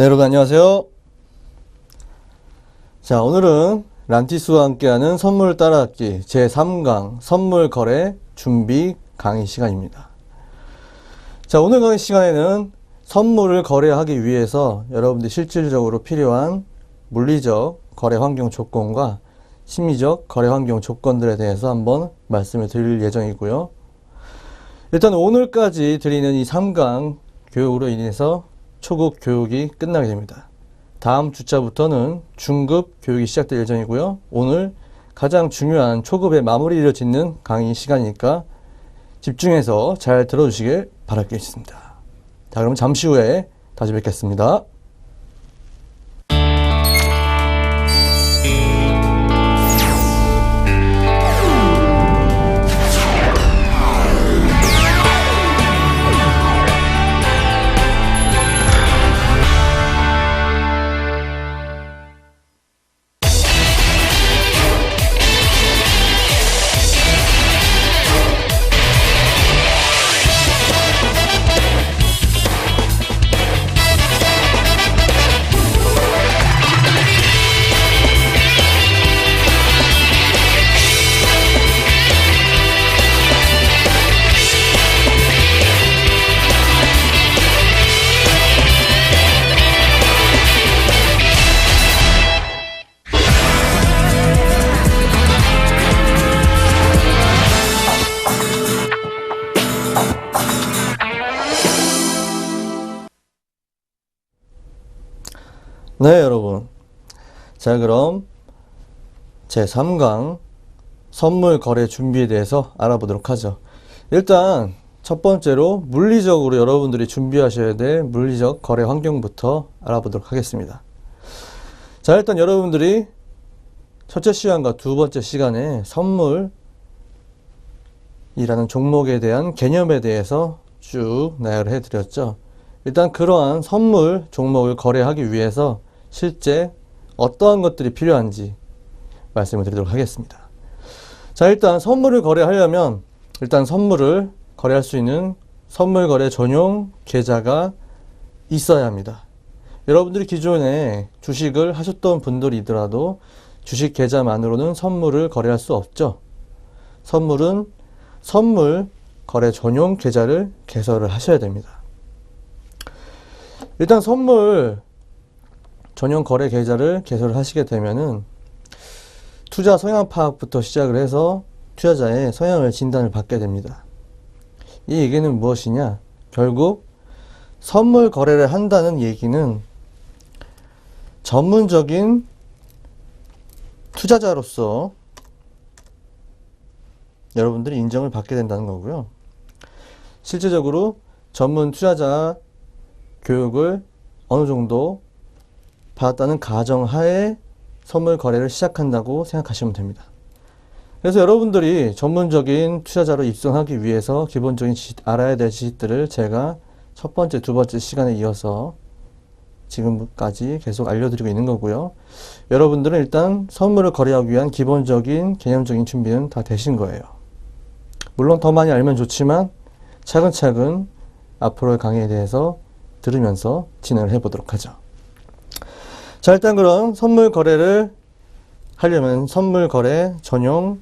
네, 여러분 안녕하세요. 자, 오늘은 란티스와 함께하는 선물 따라잡기 제3강 선물 거래 준비 강의 시간입니다. 자, 오늘 강의 시간에는 선물을 거래하기 위해서 여러분들이 실질적으로 필요한 물리적 거래 환경 조건과 심리적 거래 환경 조건들에 대해서 한번 말씀을 드릴 예정이고요. 일단 오늘까지 드리는 이 3강 교육으로 인해서 초급 교육이 끝나게 됩니다. 다음 주차부터는 중급 교육이 시작될 예정이고요. 오늘 가장 중요한 초급의 마무리를 짓는 강의 시간이니까 집중해서 잘 들어주시길 바라겠습니다. 자, 그럼 잠시 후에 다시 뵙겠습니다. 네, 여러분. 자, 그럼 제3강 선물 거래 준비에 대해서 알아보도록 하죠. 일단 첫 번째로 물리적으로 여러분들이 준비하셔야 될 물리적 거래 환경부터 알아보도록 하겠습니다. 자, 일단 여러분들이 첫째 시간과 두 번째 시간에 선물이라는 종목에 대한 개념에 대해서 쭉 나열을 해드렸죠. 일단 그러한 선물 종목을 거래하기 위해서 실제 어떠한 것들이 필요한지 말씀을 드리도록 하겠습니다. 자, 일단 선물을 거래하려면 일단 선물을 거래할 수 있는 선물 거래 전용 계좌가 있어야 합니다. 여러분들이 기존에 주식을 하셨던 분들이더라도 주식 계좌만으로는 선물을 거래할 수 없죠. 선물은 선물 거래 전용 계좌를 개설을 하셔야 됩니다. 일단 선물 전용 거래 계좌를 개설을 하시게 되면은 투자 성향 파악부터 시작을 해서 투자자의 성향을 진단을 받게 됩니다. 이 얘기는 무엇이냐? 결국 선물 거래를 한다는 얘기는 전문적인 투자자로서 여러분들이 인정을 받게 된다는 거고요. 실제적으로 전문 투자자 교육을 어느 정도 받았다는 가정하에 선물 거래를 시작한다고 생각하시면 됩니다. 그래서 여러분들이 전문적인 투자자로 입성하기 위해서 기본적인 알아야 될 지식들을 제가 첫 번째, 두 번째 시간에 이어서 지금까지 계속 알려드리고 있는 거고요. 여러분들은 일단 선물을 거래하기 위한 기본적인 개념적인 준비는 다 되신 거예요. 물론 더 많이 알면 좋지만 차근차근 앞으로의 강의에 대해서 들으면서 진행을 해보도록 하죠. 자, 일단 그럼 선물 거래를 하려면 선물 거래 전용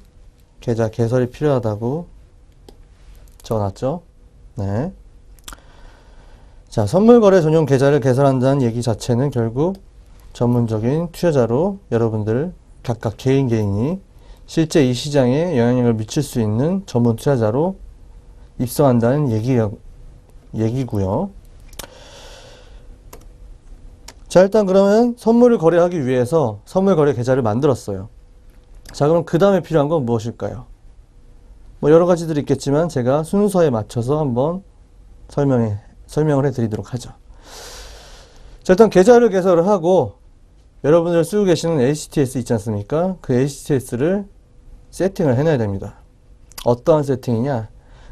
계좌 개설이 필요하다고 적어놨죠. 네. 자, 선물 거래 전용 계좌를 개설한다는 얘기 자체는 결국 전문적인 투자자로 여러분들 각각 개인이 실제 이 시장에 영향력을 미칠 수 있는 전문 투자자로 입성한다는 얘기고요. 자, 일단 그러면 선물을 거래하기 위해서 선물 거래 계좌를 만들었어요. 자, 그럼 그 다음에 필요한 건 무엇일까요? 뭐 여러 가지들이 있겠지만 제가 순서에 맞춰서 한번 설명을 해드리도록 하죠. 자, 일단 계좌를 개설을 하고 여러분들 쓰고 계시는 HTS 있지 않습니까? 그 HTS를 세팅을 해놔야 됩니다. 어떠한 세팅이냐?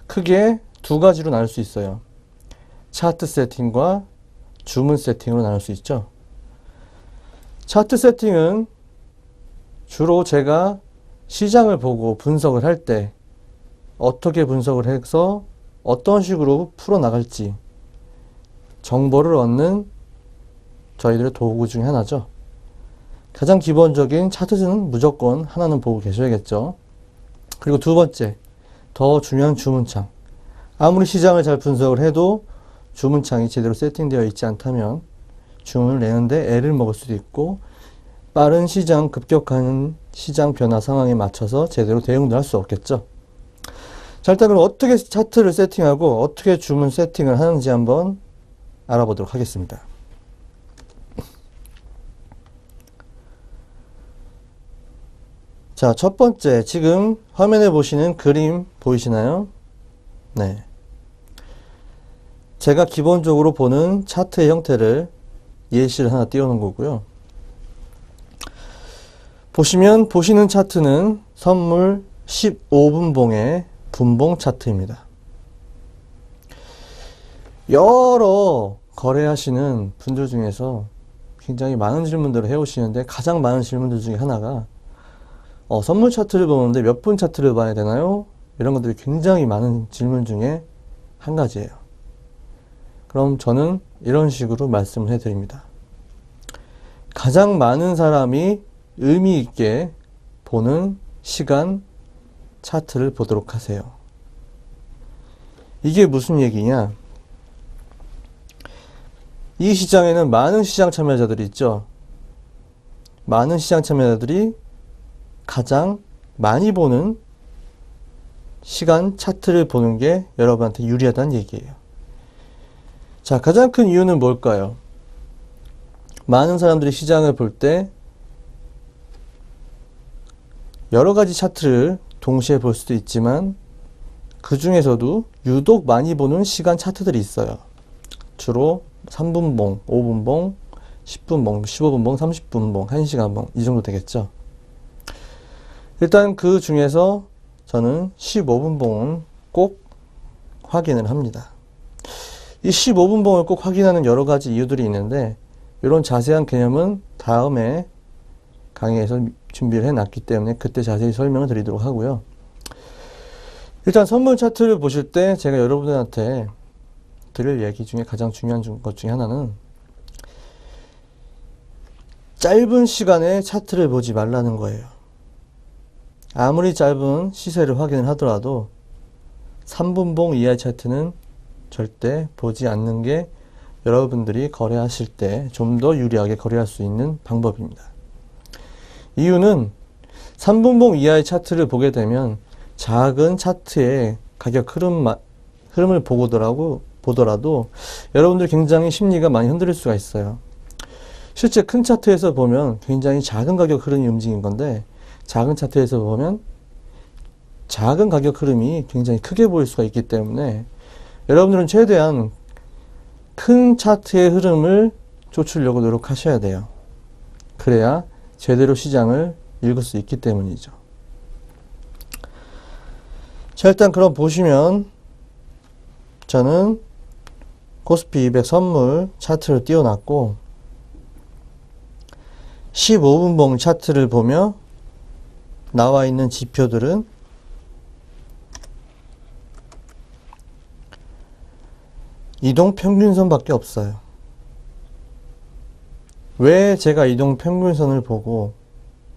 크게 두 가지로 나눌 수 있어요. 차트 세팅과 주문 세팅으로 나눌 수 있죠. 차트 세팅은 주로 제가 시장을 보고 분석을 할 때 어떻게 분석을 해서 어떤 식으로 풀어나갈지 정보를 얻는 저희들의 도구 중에 하나죠. 가장 기본적인 차트는 무조건 하나는 보고 계셔야겠죠. 그리고 두 번째, 더 중요한 주문창. 아무리 시장을 잘 분석을 해도 주문창이 제대로 세팅되어 있지 않다면 주문을 내는데 애를 먹을 수도 있고, 빠른 시장, 급격한 시장 변화 상황에 맞춰서 제대로 대응도 할 수 없겠죠. 자, 일단 그럼 어떻게 차트를 세팅하고 어떻게 주문 세팅을 하는지 한번 알아보도록 하겠습니다. 자, 첫 번째, 지금 화면에 보시는 그림 보이시나요? 네. 제가 기본적으로 보는 차트의 형태를 예시를 하나 띄워놓은 거고요. 보시는 차트는 선물 15분봉의 분봉 차트입니다. 여러 거래하시는 분들 중에서 굉장히 많은 질문들을 해오시는데, 가장 많은 질문들 중에 하나가 선물 차트를 보는데 몇 분 차트를 봐야 되나요? 이런 것들이 굉장히 많은 질문 중에 한 가지예요. 그럼 저는 이런 식으로 말씀을 해드립니다. 가장 많은 사람이 의미 있게 보는 시간 차트를 보도록 하세요. 이게 무슨 얘기냐? 이 시장에는 많은 시장 참여자들이 있죠. 많은 시장 참여자들이 가장 많이 보는 시간 차트를 보는 게 여러분한테 유리하다는 얘기예요. 자, 가장 큰 이유는 뭘까요? 많은 사람들이 시장을 볼 때 여러 가지 차트를 동시에 볼 수도 있지만, 그 중에서도 유독 많이 보는 시간 차트들이 있어요. 주로 3분봉, 5분봉, 10분봉, 15분봉, 30분봉, 1시간봉, 이 정도 되겠죠. 일단 그 중에서 저는 15분봉은 꼭 확인을 합니다. 이 15분봉을 꼭 확인하는 여러 가지 이유들이 있는데, 이런 자세한 개념은 다음에 강의에서 준비를 해놨기 때문에 그때 자세히 설명을 드리도록 하고요. 일단 선물 차트를 보실 때 제가 여러분들한테 드릴 얘기 중에 가장 중요한 것 중에 하나는, 짧은 시간에 차트를 보지 말라는 거예요. 아무리 짧은 시세를 확인을 하더라도 3분봉 이하의 차트는 절대 보지 않는 게 여러분들이 거래하실 때 좀 더 유리하게 거래할 수 있는 방법입니다. 이유는 3분봉 이하의 차트를 보게 되면 작은 차트의 가격 흐름을 보더라도 여러분들 굉장히 심리가 많이 흔들릴 수가 있어요. 실제 큰 차트에서 보면 굉장히 작은 가격 흐름이 움직인 건데, 작은 차트에서 보면 작은 가격 흐름이 굉장히 크게 보일 수가 있기 때문에 여러분들은 최대한 큰 차트의 흐름을 쫓으려고 노력하셔야 돼요. 그래야 제대로 시장을 읽을 수 있기 때문이죠. 자, 일단 그럼 보시면 저는 코스피 200 선물 차트를 띄워놨고, 15분봉 차트를 보며 나와 있는 지표들은 이동평균선밖에 없어요. 왜 제가 이동평균선을 보고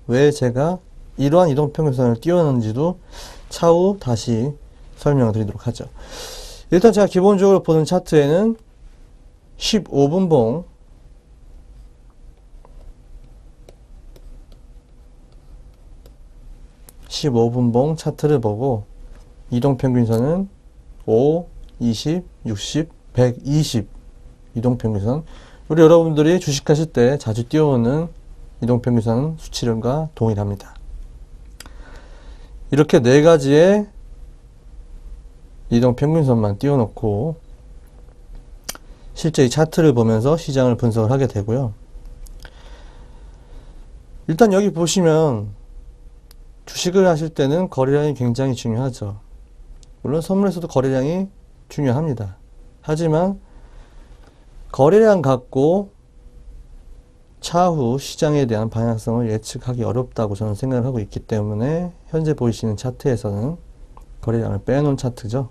왜 제가 이러한 이동평균선을 띄워놨는지도 차후 다시 설명을 드리도록 하죠. 일단 제가 기본적으로 보는 차트에는 15분봉, 15분봉 차트를 보고, 이동평균선은 5, 20, 60, 120 이동평균선, 우리 여러분들이 주식하실 때 자주 띄워오는 이동평균선 수치량과 동일합니다. 이렇게 네 가지의 이동평균선만 띄워놓고 실제 이 차트를 보면서 시장을 분석을 하게 되고요. 일단 여기 보시면 주식을 하실 때는 거래량이 굉장히 중요하죠. 물론 선물에서도 거래량이 중요합니다. 하지만 거래량 갖고 차후 시장에 대한 방향성을 예측하기 어렵다고 저는 생각을 하고 있기 때문에 현재 보이시는 차트에서는 거래량을 빼놓은 차트죠.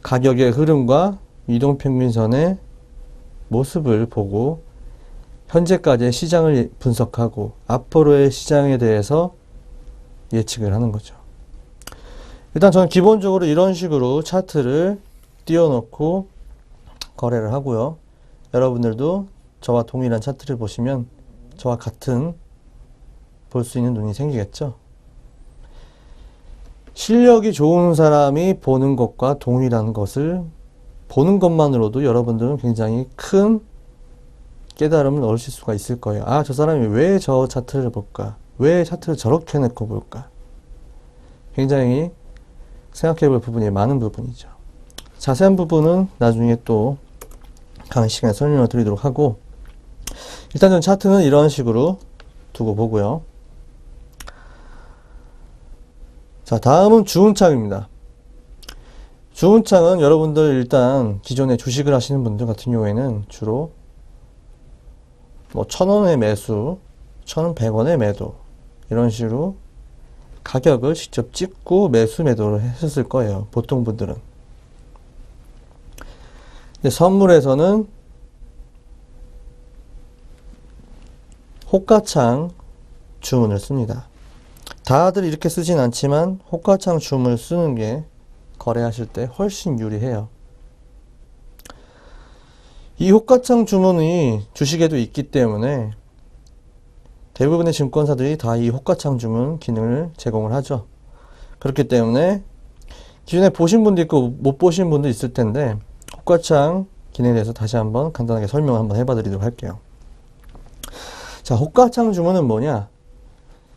가격의 흐름과 이동평균선의 모습을 보고 현재까지의 시장을 분석하고 앞으로의 시장에 대해서 예측을 하는 거죠. 일단 저는 기본적으로 이런 식으로 차트를 띄워놓고 거래를 하고요. 여러분들도 저와 동일한 차트를 보시면 저와 같은 볼 수 있는 눈이 생기겠죠. 실력이 좋은 사람이 보는 것과 동일한 것을 보는 것만으로도 여러분들은 굉장히 큰 깨달음을 얻으실 수가 있을 거예요. 아, 저 사람이 왜 저 차트를 볼까? 왜 차트를 저렇게 놓고 볼까? 굉장히 생각해 볼 부분이 많은 부분이죠. 자세한 부분은 나중에 또 강의 시간에 설명을 드리도록 하고, 일단 전 차트는 이런 식으로 두고 보고요. 자, 다음은 주문창입니다. 주문창은 여러분들 일단 기존에 주식을 하시는 분들 같은 경우에는 주로 뭐 1,000원의 매수, 1,100원의 매도 이런 식으로 가격을 직접 찍고 매수 매도를 했었을 거예요. 보통 분들은. 근데 선물에서는 호가창 주문을 씁니다. 다들 이렇게 쓰진 않지만 호가창 주문을 쓰는 게 거래하실 때 훨씬 유리해요. 이 호가창 주문이 주식에도 있기 때문에 대부분의 증권사들이 다 이 호가창 주문 기능을 제공을 하죠. 그렇기 때문에 기존에 보신 분도 있고 못 보신 분도 있을 텐데 호가창 기능에 대해서 다시 한번 간단하게 설명을 한번 해봐 드리도록 할게요. 자, 호가창 주문은 뭐냐?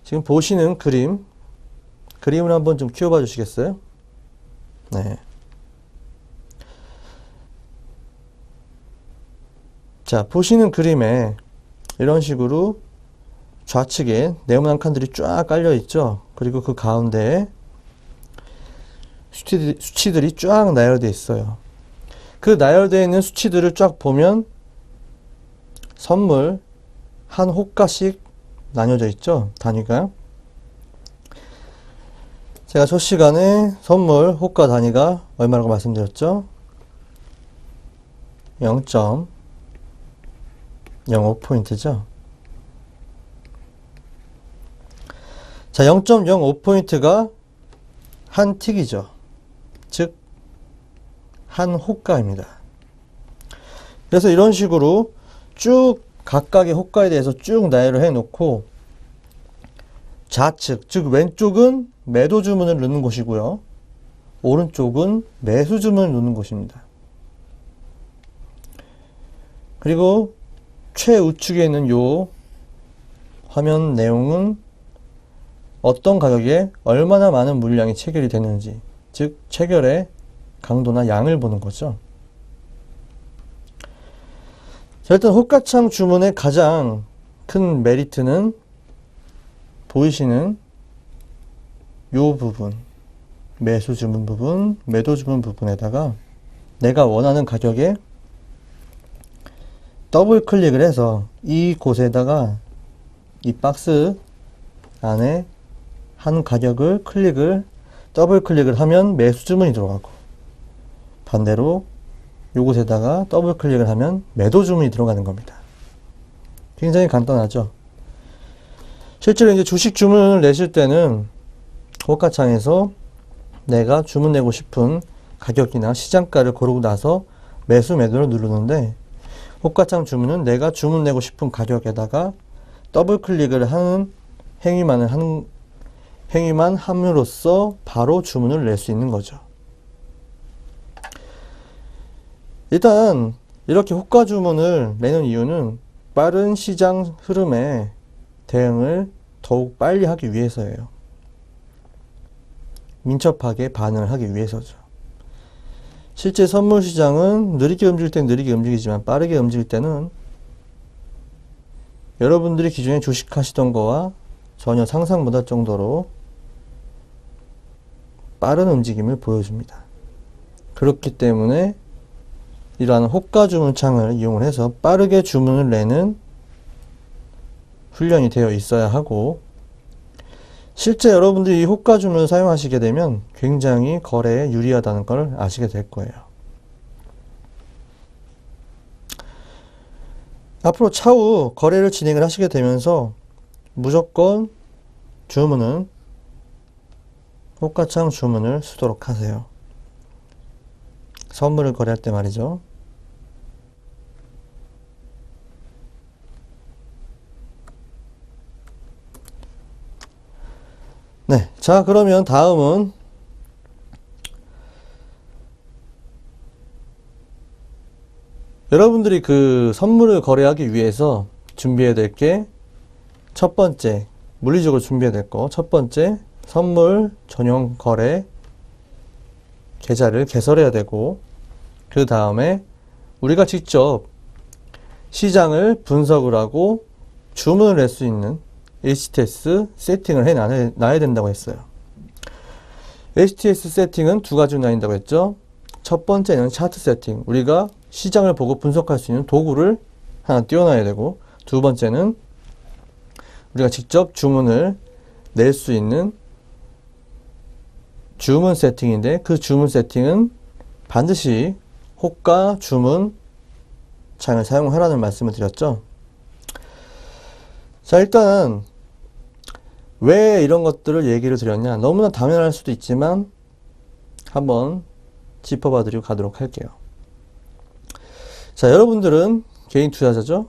지금 보시는 그림을 한번 좀 키워봐 주시겠어요? 네. 자, 보시는 그림에 이런 식으로 좌측에 네모난 칸들이 쫙 깔려 있죠. 그리고 그 가운데에 수치들이 쫙 나열되어 있어요. 그 나열되어 있는 수치들을 쫙 보면 선물 한 호가씩 나뉘어져 있죠. 단위가. 제가 첫 시간에 선물 호가 단위가 얼마라고 말씀드렸죠? 0.05포인트죠. 자, 0.05포인트가 한 틱이죠. 즉, 한 호가입니다. 그래서 이런 식으로 쭉 각각의 호가에 대해서 쭉 나열을 해 놓고 좌측, 즉 왼쪽은 매도 주문을 넣는 곳이고요. 오른쪽은 매수 주문을 넣는 곳입니다. 그리고 최우측에 있는 요 화면 내용은 어떤 가격에 얼마나 많은 물량이 체결이 되는지, 즉 체결의 강도나 양을 보는 거죠. 자, 일단 호가창 주문의 가장 큰 메리트는 보이시는 요 부분, 매수 주문 부분, 매도 주문 부분에다가 내가 원하는 가격에 더블 클릭을 해서 이 곳에다가 이 박스 안에 한 가격을 더블 클릭을 하면 매수 주문이 들어가고, 반대로 요곳에다가 더블 클릭을 하면 매도 주문이 들어가는 겁니다. 굉장히 간단하죠. 실제로 이제 주식 주문을 내실 때는 호가창에서 내가 주문 내고 싶은 가격이나 시장가를 고르고 나서 매수 매도를 누르는데, 호가창 주문은 내가 주문 내고 싶은 가격에다가 더블 클릭을 하는 행위만 함으로써 바로 주문을 낼 수 있는 거죠. 일단 이렇게 호가 주문을 내는 이유는 빠른 시장 흐름에 대응을 더욱 빨리 하기 위해서예요. 민첩하게 반응을 하기 위해서죠. 실제 선물 시장은 느리게 움직일 때는 느리게 움직이지만 빠르게 움직일 때는 여러분들이 기존에 주식하시던 거와 전혀 상상 못할 정도로 빠른 움직임을 보여줍니다. 그렇기 때문에 이러한 호가 주문창을 이용을 해서 빠르게 주문을 내는 훈련이 되어 있어야 하고, 실제 여러분들이 이 호가 주문을 사용하시게 되면 굉장히 거래에 유리하다는 걸 아시게 될 거예요. 앞으로 차후 거래를 진행을 하시게 되면서 무조건 주문은 호가창 주문을 쓰도록 하세요. 선물을 거래할 때 말이죠. 네, 자 그러면 다음은 여러분들이 그 선물을 거래하기 위해서 준비해야 될 게 첫 번째, 물리적으로 준비해야 될 거 첫 번째, 선물 전용 거래 계좌를 개설해야 되고, 그 다음에 우리가 직접 시장을 분석을 하고 주문을 낼 수 있는 HTS 세팅을 해놔야 된다고 했어요. HTS 세팅은 두 가지로 나뉜다고 했죠. 첫 번째는 차트 세팅, 우리가 시장을 보고 분석할 수 있는 도구를 하나 띄워놔야 되고, 두 번째는 우리가 직접 주문을 낼 수 있는 주문 세팅인데, 그 주문 세팅은 반드시 호가 주문 창을 사용하라는 말씀을 드렸죠. 자, 일단 왜 이런 것들을 얘기를 드렸냐, 너무나 당연할 수도 있지만 한번 짚어봐 드리고 가도록 할게요. 자, 여러분들은 개인 투자자죠?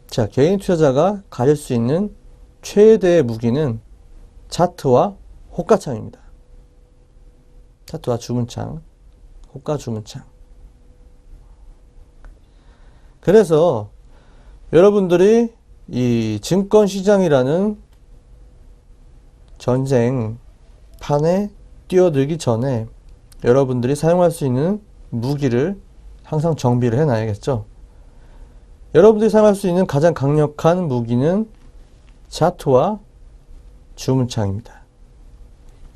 자, 개인 투자자가 가질 수 있는 최대의 무기는 차트와 호가창입니다. 차트와 주문창, 호가 주문창. 그래서 여러분들이 이 증권시장이라는 전쟁판에 뛰어들기 전에 여러분들이 사용할 수 있는 무기를 항상 정비를 해놔야겠죠. 여러분들이 사용할 수 있는 가장 강력한 무기는 차트와 주문창입니다.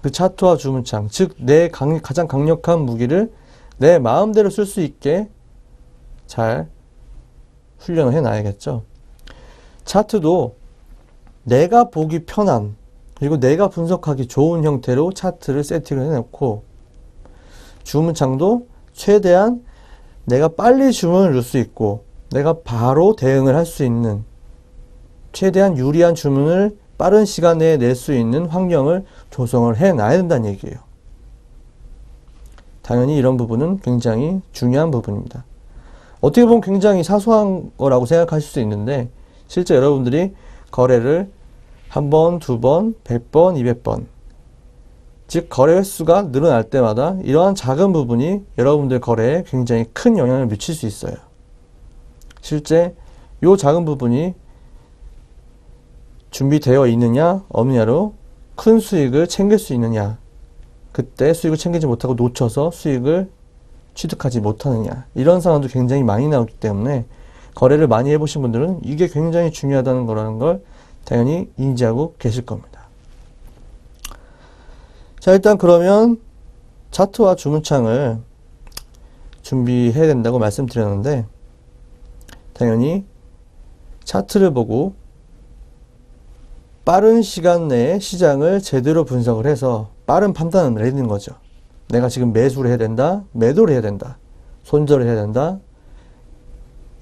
그 차트와 주문창, 즉 내 가장 강력한 무기를 내 마음대로 쓸 수 있게 잘 훈련을 해놔야겠죠. 차트도 내가 보기 편한, 그리고 내가 분석하기 좋은 형태로 차트를 세팅을 해놓고, 주문창도 최대한 내가 빨리 주문을 넣을 수 있고 내가 바로 대응을 할 수 있는, 최대한 유리한 주문을 빠른 시간 내에 낼 수 있는 환경을 조성을 해놔야 된다는 얘기예요. 당연히 이런 부분은 굉장히 중요한 부분입니다. 어떻게 보면 굉장히 사소한 거라고 생각하실 수 있는데, 실제 여러분들이 거래를 한 번, 두 번, 100번, 200번, 즉 거래 횟수가 늘어날 때마다 이러한 작은 부분이 여러분들 거래에 굉장히 큰 영향을 미칠 수 있어요. 실제 이 작은 부분이 준비되어 있느냐 없느냐로 큰 수익을 챙길 수 있느냐, 그때 수익을 챙기지 못하고 놓쳐서 수익을 취득하지 못하느냐, 이런 상황도 굉장히 많이 나오기 때문에 거래를 많이 해보신 분들은 이게 굉장히 중요하다는 거라는 걸 당연히 인지하고 계실 겁니다. 자, 일단 그러면 차트와 주문창을 준비해야 된다고 말씀드렸는데, 당연히 차트를 보고 빠른 시간 내에 시장을 제대로 분석을 해서 빠른 판단을 내리는 거죠. 내가 지금 매수를 해야 된다, 매도를 해야 된다, 손절을 해야 된다,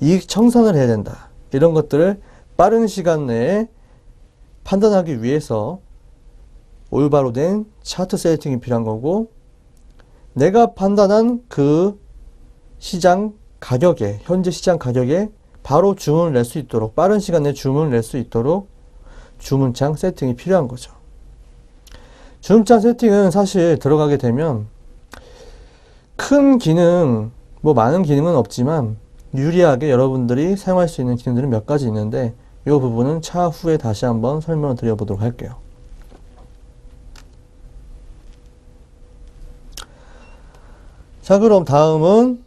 이익 청산을 해야 된다, 이런 것들을 빠른 시간 내에 판단하기 위해서 올바로 된 차트 세팅이 필요한 거고, 내가 판단한 그 시장 가격에, 현재 시장 가격에 바로 주문을 낼 수 있도록, 빠른 시간 내에 주문을 낼 수 있도록 주문창 세팅이 필요한 거죠. 주문창 세팅은 사실 들어가게 되면 큰 기능, 뭐 많은 기능은 없지만 유리하게 여러분들이 사용할 수 있는 기능들은 몇 가지 있는데, 이 부분은 차후에 다시 한번 설명을 드려보도록 할게요. 자, 그럼 다음은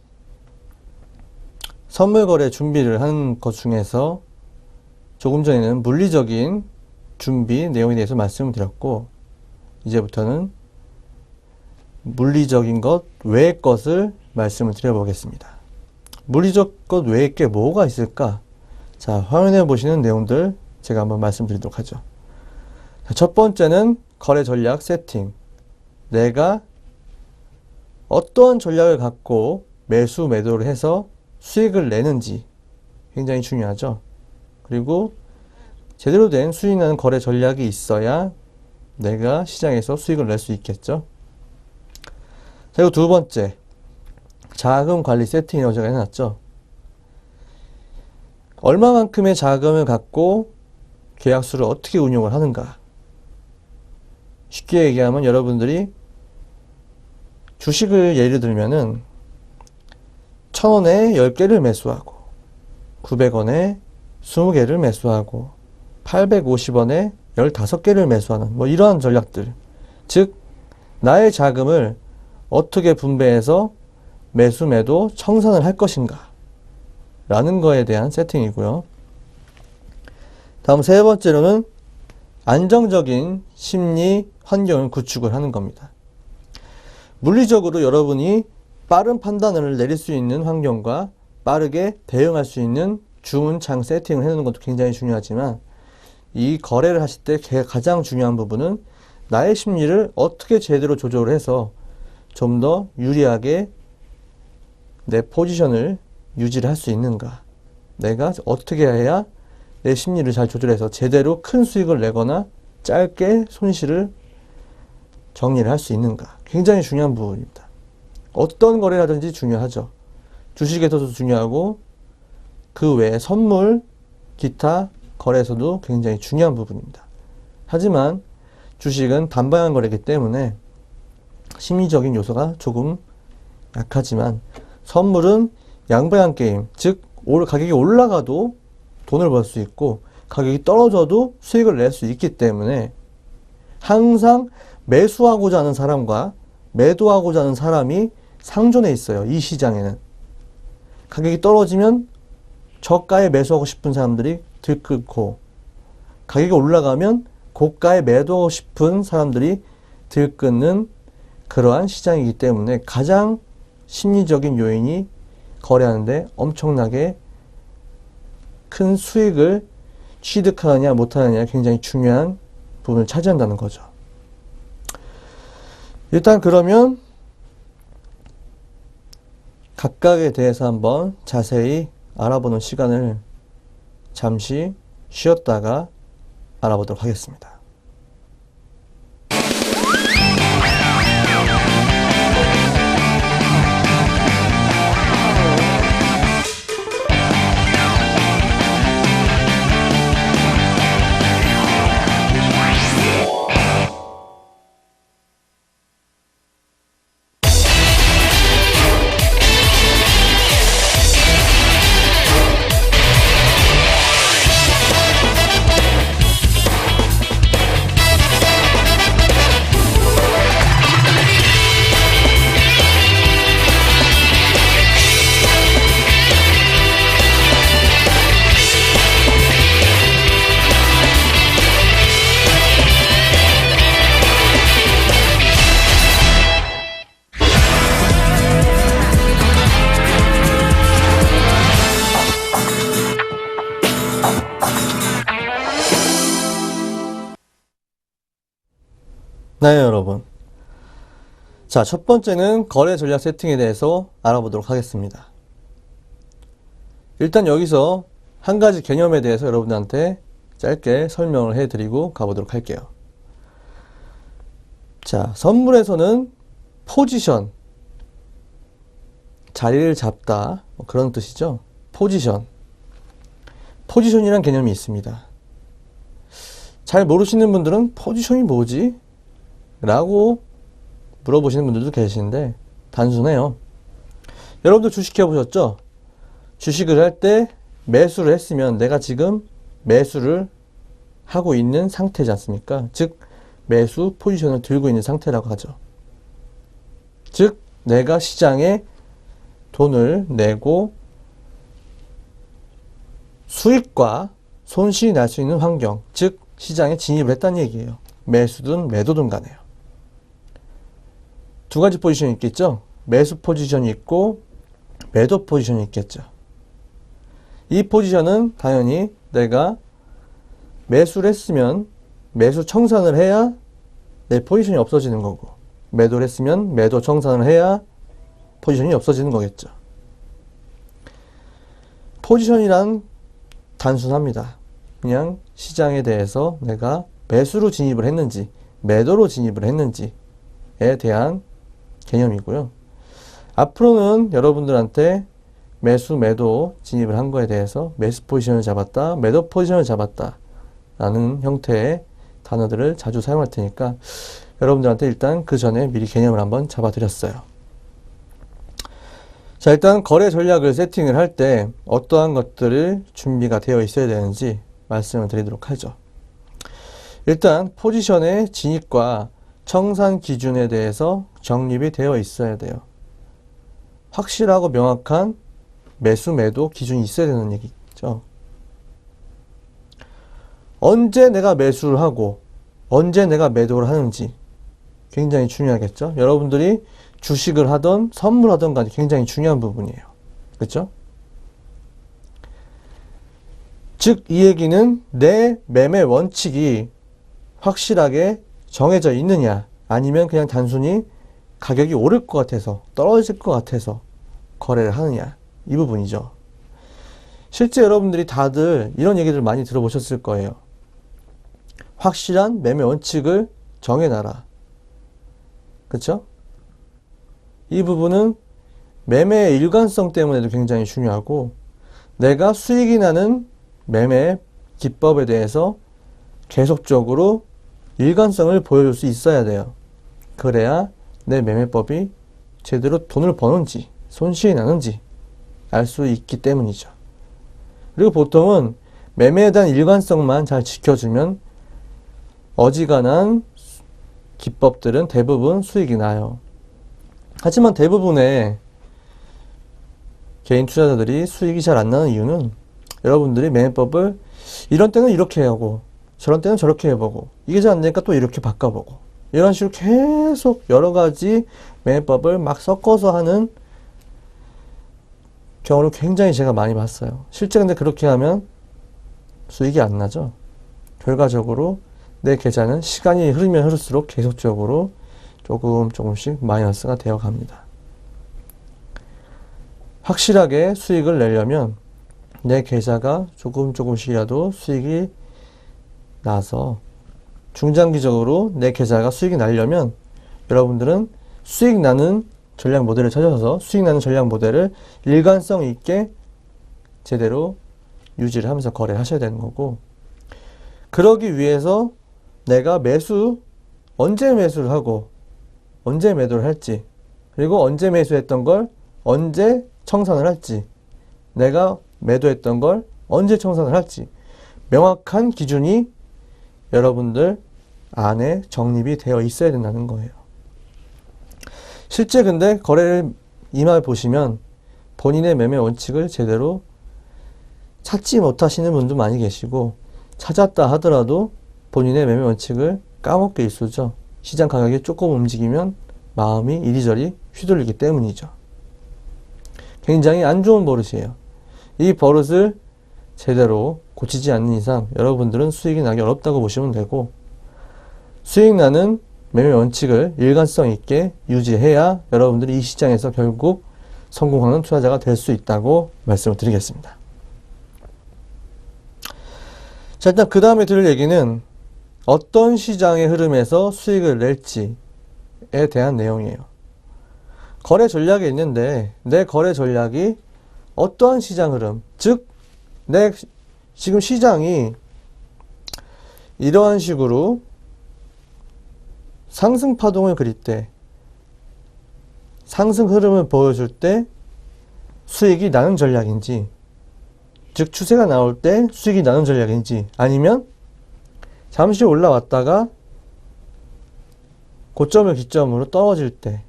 선물 거래 준비를 하는 것 중에서 조금 전에는 물리적인 준비 내용에 대해서 말씀을 드렸고, 이제부터는 물리적인 것 외의 것을 말씀을 드려보겠습니다. 물리적 것 외의 게 뭐가 있을까? 자, 화면에 보시는 내용들 제가 한번 말씀드리도록 하죠. 자, 첫 번째는 거래 전략 세팅. 내가 어떠한 전략을 갖고 매수 매도를 해서 수익을 내는지, 굉장히 중요하죠. 그리고 제대로 된 수익 나는 거래 전략이 있어야 내가 시장에서 수익을 낼 수 있겠죠. 자, 그리고 두 번째, 자금 관리 세팅이라고 제가 해놨죠. 얼마만큼의 자금을 갖고 계약수를 어떻게 운용을 하는가. 쉽게 얘기하면 여러분들이 주식을 예를 들면은 1,000원에 10개를 매수하고 900원에 20개를 매수하고 850원에 15개를 매수하는 뭐 이러한 전략들. 즉 나의 자금을 어떻게 분배해서 매수 매도 청산을 할 것인가 라는 거에 대한 세팅이고요. 다음 세 번째로는 안정적인 심리 환경을 구축을 하는 겁니다. 물리적으로 여러분이 빠른 판단을 내릴 수 있는 환경과 빠르게 대응할 수 있는 주문창 세팅을 해놓는 것도 굉장히 중요하지만 이 거래를 하실 때 가장 중요한 부분은 나의 심리를 어떻게 제대로 조절을 해서 좀 더 유리하게 내 포지션을 유지를 할 수 있는가. 내가 어떻게 해야 내 심리를 잘 조절해서 제대로 큰 수익을 내거나 짧게 손실을 정리를 할 수 있는가. 굉장히 중요한 부분입니다. 어떤 거래를 하든지 중요하죠. 주식에서도 중요하고 그 외에 선물, 기타 거래에서도 굉장히 중요한 부분입니다. 하지만 주식은 단방향 거래이기 때문에 심리적인 요소가 조금 약하지만 선물은 양방향 게임, 즉 가격이 올라가도 돈을 벌 수 있고 가격이 떨어져도 수익을 낼 수 있기 때문에 항상 매수하고자 하는 사람과 매도하고자 하는 사람이 상존해 있어요. 이 시장에는. 가격이 떨어지면 저가에 매수하고 싶은 사람들이 들끓고 가격이 올라가면 고가에 매도하고 싶은 사람들이 들끓는 그러한 시장이기 때문에 가장 심리적인 요인이 거래하는데 엄청나게 큰 수익을 취득하느냐 못하느냐 굉장히 중요한 부분을 차지한다는 거죠. 일단 그러면 각각에 대해서 한번 자세히 알아보는 시간을 잠시 쉬었다가 알아보도록 하겠습니다. 네, 여러분. 자, 첫 번째는 거래 전략 세팅에 대해서 알아보도록 하겠습니다. 일단 여기서 한 가지 개념에 대해서 여러분들한테 짧게 설명을 해드리고 가보도록 할게요. 자, 선물에서는 포지션, 자리를 잡다, 뭐 그런 뜻이죠. 포지션이란 개념이 있습니다. 잘 모르시는 분들은 포지션이 뭐지? 라고 물어보시는 분들도 계시는데 단순해요. 여러분들 주식 해보셨죠? 주식을 할 때 매수를 했으면 내가 지금 매수를 하고 있는 상태지 않습니까? 즉 매수 포지션을 들고 있는 상태라고 하죠. 즉 내가 시장에 돈을 내고 수익과 손실이 날 수 있는 환경, 즉 시장에 진입을 했다는 얘기예요. 매수든 매도든 간에요. 두 가지 포지션이 있겠죠. 매수 포지션이 있고 매도 포지션이 있겠죠. 이 포지션은 당연히 내가 매수를 했으면 매수 청산을 해야 내 포지션이 없어지는 거고, 매도를 했으면 매도 청산을 해야 포지션이 없어지는 거겠죠. 포지션이란 단순합니다. 그냥 시장에 대해서 내가 매수로 진입을 했는지 매도로 진입을 했는지에 대한 개념이고요. 앞으로는 여러분들한테 매수, 매도 진입을 한 거에 대해서 매수 포지션을 잡았다, 매도 포지션을 잡았다 라는 형태의 단어들을 자주 사용할 테니까 여러분들한테 일단 그 전에 미리 개념을 한번 잡아드렸어요. 자, 일단 거래 전략을 세팅을 할 때 어떠한 것들을 준비가 되어 있어야 되는지 말씀을 드리도록 하죠. 일단 포지션의 진입과 청산 기준에 대해서 정립이 되어 있어야 돼요. 확실하고 명확한 매수, 매도 기준이 있어야 되는 얘기죠. 언제 내가 매수를 하고 언제 내가 매도를 하는지 굉장히 중요하겠죠. 여러분들이 주식을 하던 선물하던 간에 굉장히 중요한 부분이에요. 그렇죠? 즉, 이 얘기는 내 매매 원칙이 확실하게 정해져 있느냐, 아니면 그냥 단순히 가격이 오를 것 같아서, 떨어질 것 같아서 거래를 하느냐, 이 부분이죠. 실제 여러분들이 다들 이런 얘기를 많이 들어보셨을 거예요. 확실한 매매 원칙을 정해놔라. 그쵸? 이 부분은 매매의 일관성 때문에도 굉장히 중요하고, 내가 수익이 나는 매매 기법에 대해서 계속적으로 일관성을 보여줄 수 있어야 돼요. 그래야 내 매매법이 제대로 돈을 버는지 손실이 나는지 알 수 있기 때문이죠. 그리고 보통은 매매에 대한 일관성만 잘 지켜주면 어지간한 기법들은 대부분 수익이 나요. 하지만 대부분의 개인 투자자들이 수익이 잘 안 나는 이유는 여러분들이 매매법을 이런 때는 이렇게 하고 저런 때는 저렇게 해보고 이게 잘 안 되니까 또 이렇게 바꿔보고 이런 식으로 계속 여러 가지 매매법을 막 섞어서 하는 경우를 굉장히 제가 많이 봤어요. 실제 근데 그렇게 하면 수익이 안 나죠. 결과적으로 내 계좌는 시간이 흐르면 흐를수록 계속적으로 조금씩 마이너스가 되어 갑니다. 확실하게 수익을 내려면 내 계좌가 조금씩이라도 수익이 나서 중장기적으로 내 계좌가 수익이 나려면 여러분들은 수익 나는 전략 모델을 찾아서 수익 나는 전략 모델을 일관성 있게 제대로 유지를 하면서 거래를 하셔야 되는 거고, 그러기 위해서 내가 언제 매수를 하고 언제 매도를 할지, 그리고 언제 매수했던 걸 언제 청산을 할지, 내가 매도했던 걸 언제 청산을 할지 명확한 기준이 여러분들 안에 정립이 되어 있어야 된다는 거예요. 실제 근데 거래를 임해 보시면 본인의 매매 원칙을 제대로 찾지 못하시는 분도 많이 계시고, 찾았다 하더라도 본인의 매매 원칙을 까먹게 일쑤죠. 시장 가격이 조금 움직이면 마음이 이리저리 휘둘리기 때문이죠. 굉장히 안 좋은 버릇이에요. 이 버릇을 제대로 고치지 않는 이상 여러분들은 수익이 나기 어렵다고 보시면 되고, 수익 나는 매매 원칙을 일관성 있게 유지해야 여러분들이 이 시장에서 결국 성공하는 투자자가 될 수 있다고 말씀을 드리겠습니다. 자, 일단 그 다음에 들을 얘기는 어떤 시장의 흐름에서 수익을 낼지에 대한 내용이에요. 거래 전략이 있는데 내 거래 전략이 어떠한 시장 흐름, 즉 내 지금 시장이 이러한 식으로 상승 파동을 그릴 때, 상승 흐름을 보여줄 때 수익이 나는 전략인지, 즉 추세가 나올 때 수익이 나는 전략인지, 아니면 잠시 올라왔다가 고점을 기점으로 떨어질 때,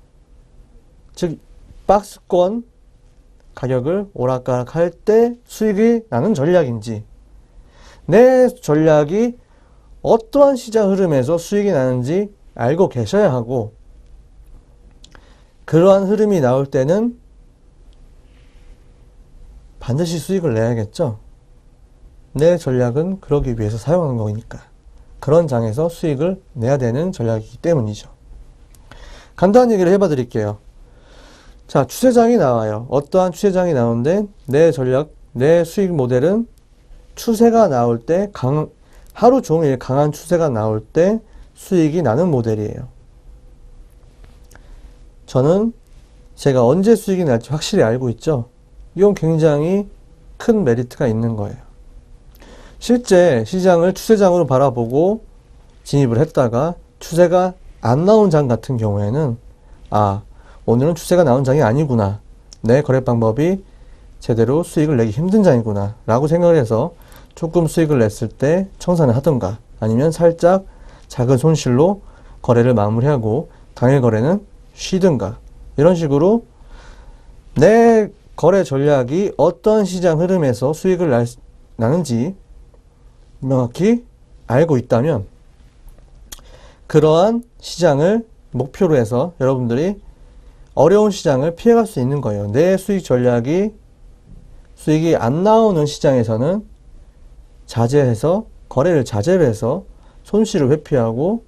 즉 박스권 가격을 오락가락할 때 수익이 나는 전략인지, 내 전략이 어떠한 시장 흐름에서 수익이 나는지 알고 계셔야 하고, 그러한 흐름이 나올 때는 반드시 수익을 내야겠죠. 내 전략은 그러기 위해서 사용하는 거니까. 그런 장에서 수익을 내야 되는 전략이기 때문이죠. 간단한 얘기를 해봐 드릴게요. 자, 추세장이 나와요. 어떠한 추세장이 나오는데 내 전략 내 수익 모델은 추세가 나올 때 하루 종일 강한 추세가 나올 때 수익이 나는 모델이에요. 저는 제가 언제 수익이 날지 확실히 알고 있죠. 이건 굉장히 큰 메리트가 있는 거예요. 실제 시장을 추세장으로 바라보고 진입을 했다가 추세가 안 나온 장 같은 경우에는 오늘은 추세가 나온 장이 아니구나. 내 거래 방법이 제대로 수익을 내기 힘든 장이구나 라고 생각을 해서 조금 수익을 냈을 때 청산을 하던가 아니면 살짝 작은 손실로 거래를 마무리하고 당일 거래는 쉬든가 이런 식으로 내 거래 전략이 어떤 시장 흐름에서 수익을 나는지 명확히 알고 있다면 그러한 시장을 목표로 해서 여러분들이 어려운 시장을 피해갈 수 있는 거예요. 내 수익 전략이 수익이 안 나오는 시장에서는 자제해서 거래를 자제를 해서 손실을 회피하고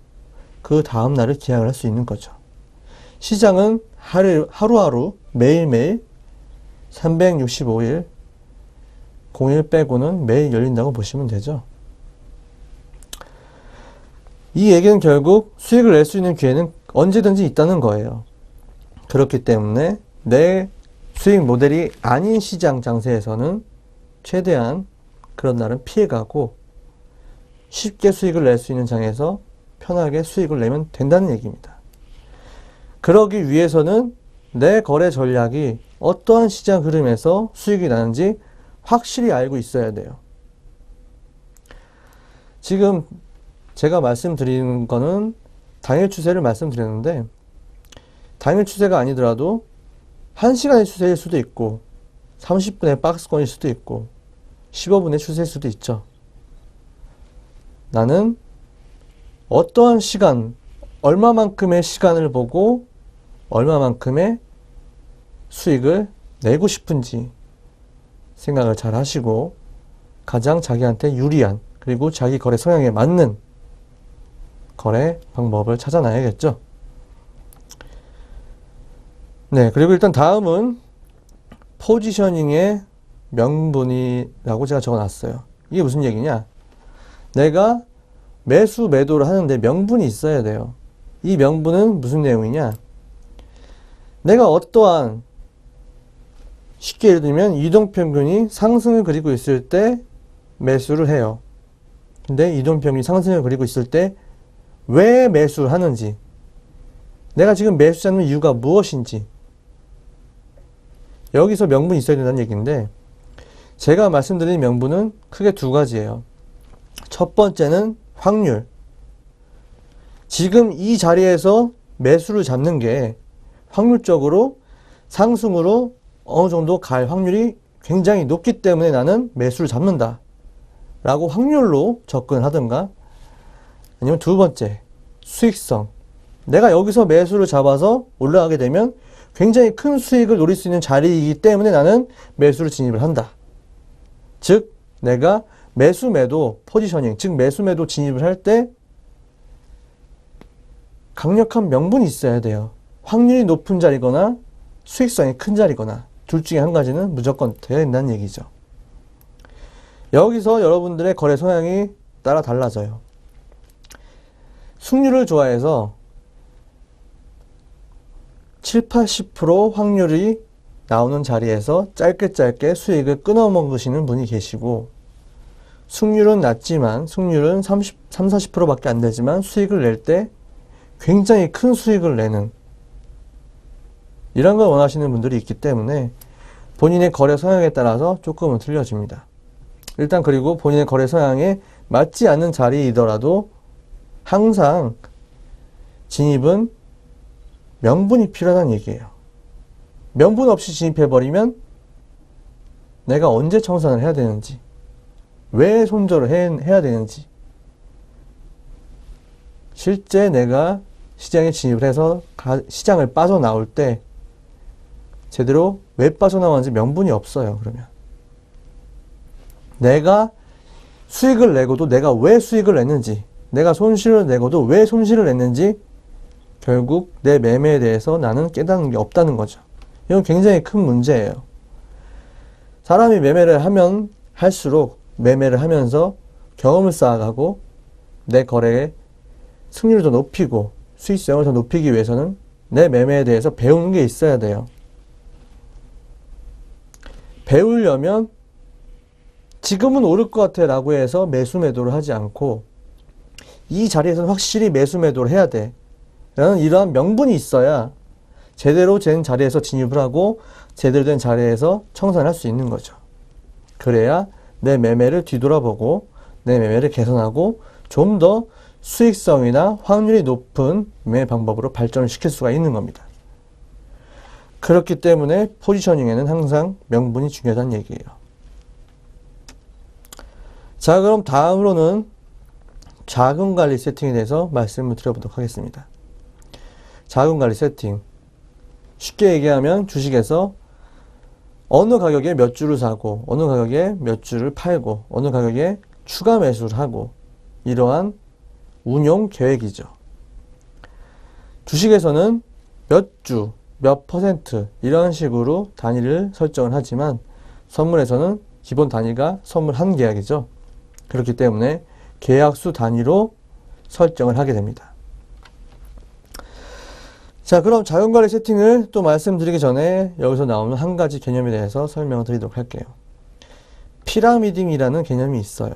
그 다음 날을 기약을 할 수 있는 거죠. 시장은 하루하루 매일매일 365일 공일 빼고는 매일 열린다고 보시면 되죠. 이 얘기는 결국 수익을 낼 수 있는 기회는 언제든지 있다는 거예요. 그렇기 때문에 내 수익 모델이 아닌 시장 장세에서는 최대한 그런 날은 피해가고 쉽게 수익을 낼 수 있는 장에서 편하게 수익을 내면 된다는 얘기입니다. 그러기 위해서는 내 거래 전략이 어떠한 시장 흐름에서 수익이 나는지 확실히 알고 있어야 돼요. 지금 제가 말씀드리는 거는 당일 추세를 말씀드렸는데 당일 추세가 아니더라도 1시간의 추세일 수도 있고 30분의 박스권일 수도 있고 15분의 추세일 수도 있죠. 나는 어떠한 시간, 얼마만큼의 시간을 보고 얼마만큼의 수익을 내고 싶은지 생각을 잘 하시고 가장 자기한테 유리한 그리고 자기 거래 성향에 맞는 거래 방법을 찾아놔야겠죠. 네, 그리고 일단 다음은 포지셔닝의 명분이라고 제가 적어놨어요. 이게 무슨 얘기냐? 내가 매수 매도를 하는데 명분이 있어야 돼요. 이 명분은 무슨 내용이냐? 내가 어떠한 쉽게 예를 들면 이동평균이 상승을 그리고 있을 때 매수를 해요. 근데 이동평균이 상승을 그리고 있을 때 왜 매수를 하는지, 내가 지금 매수하는 이유가 무엇인지, 여기서 명분이 있어야 된다는 얘기인데 제가 말씀드린 명분은 크게 두 가지예요. 첫 번째는 확률. 지금 이 자리에서 매수를 잡는 게 확률적으로 상승으로 어느 정도 갈 확률이 굉장히 높기 때문에 나는 매수를 잡는다 라고 확률로 접근을 하든가, 아니면 두 번째, 수익성. 내가 여기서 매수를 잡아서 올라가게 되면 굉장히 큰 수익을 노릴 수 있는 자리이기 때문에 나는 매수를 진입을 한다. 즉 내가 매수 매도 포지셔닝, 즉 매수 매도 진입을 할 때 강력한 명분이 있어야 돼요. 확률이 높은 자리거나 수익성이 큰 자리거나 둘 중에 한 가지는 무조건 되어야 된다는 얘기죠. 여기서 여러분들의 거래 성향이 따라 달라져요. 승률을 좋아해서 7, 80% 확률이 나오는 자리에서 짧게 수익을 끊어 먹으시는 분이 계시고, 승률은 낮지만 승률은 30, 40%밖에 안 되지만 수익을 낼 때 굉장히 큰 수익을 내는 이런 걸 원하시는 분들이 있기 때문에 본인의 거래 성향에 따라서 조금은 틀려집니다. 일단 그리고 본인의 거래 성향에 맞지 않는 자리이더라도 항상 진입은 명분이 필요하다는 얘기예요. 명분 없이 진입해버리면 내가 언제 청산을 해야 되는지, 왜 손절을 해야 되는지, 실제 내가 시장에 진입을 해서 시장을 빠져나올 때 제대로 왜 빠져나왔는지 명분이 없어요. 그러면 내가 수익을 내고도 내가 왜 수익을 냈는지, 내가 손실을 내고도 왜 손실을 냈는지 결국 내 매매에 대해서 나는 깨닫는 게 없다는 거죠. 이건 굉장히 큰 문제예요. 사람이 매매를 하면 할수록 매매를 하면서 경험을 쌓아가고 내 거래의 승률을 더 높이고 수익성을 더 높이기 위해서는 내 매매에 대해서 배우는 게 있어야 돼요. 배우려면 지금은 오를 것 같아 라고 해서 매수 매도를 하지 않고 이 자리에서는 확실히 매수 매도를 해야 돼 라는 이러한 명분이 있어야 제대로 된 자리에서 진입을 하고 제대로 된 자리에서 청산을 할 수 있는 거죠. 그래야 내 매매를 뒤돌아보고 내 매매를 개선하고 좀 더 수익성이나 확률이 높은 매매 방법으로 발전을 시킬 수가 있는 겁니다. 그렇기 때문에 포지셔닝에는 항상 명분이 중요하다는 얘기예요. 자, 그럼 다음으로는 자금 관리 세팅에 대해서 말씀을 드려보도록 하겠습니다. 자금 관리 세팅. 쉽게 얘기하면 주식에서 어느 가격에 몇 주를 사고 어느 가격에 몇 주를 팔고 어느 가격에 추가 매수를 하고 이러한 운용 계획이죠. 주식에서는 몇 주, 몇 퍼센트 이런 식으로 단위를 설정을 하지만 선물에서는 기본 단위가 선물 한 계약이죠. 그렇기 때문에 계약수 단위로 설정을 하게 됩니다. 자, 그럼 자금관리 세팅을 또 말씀드리기 전에 여기서 나오는 한 가지 개념에 대해서 설명을 드리도록 할게요. 피라미딩이라는 개념이 있어요.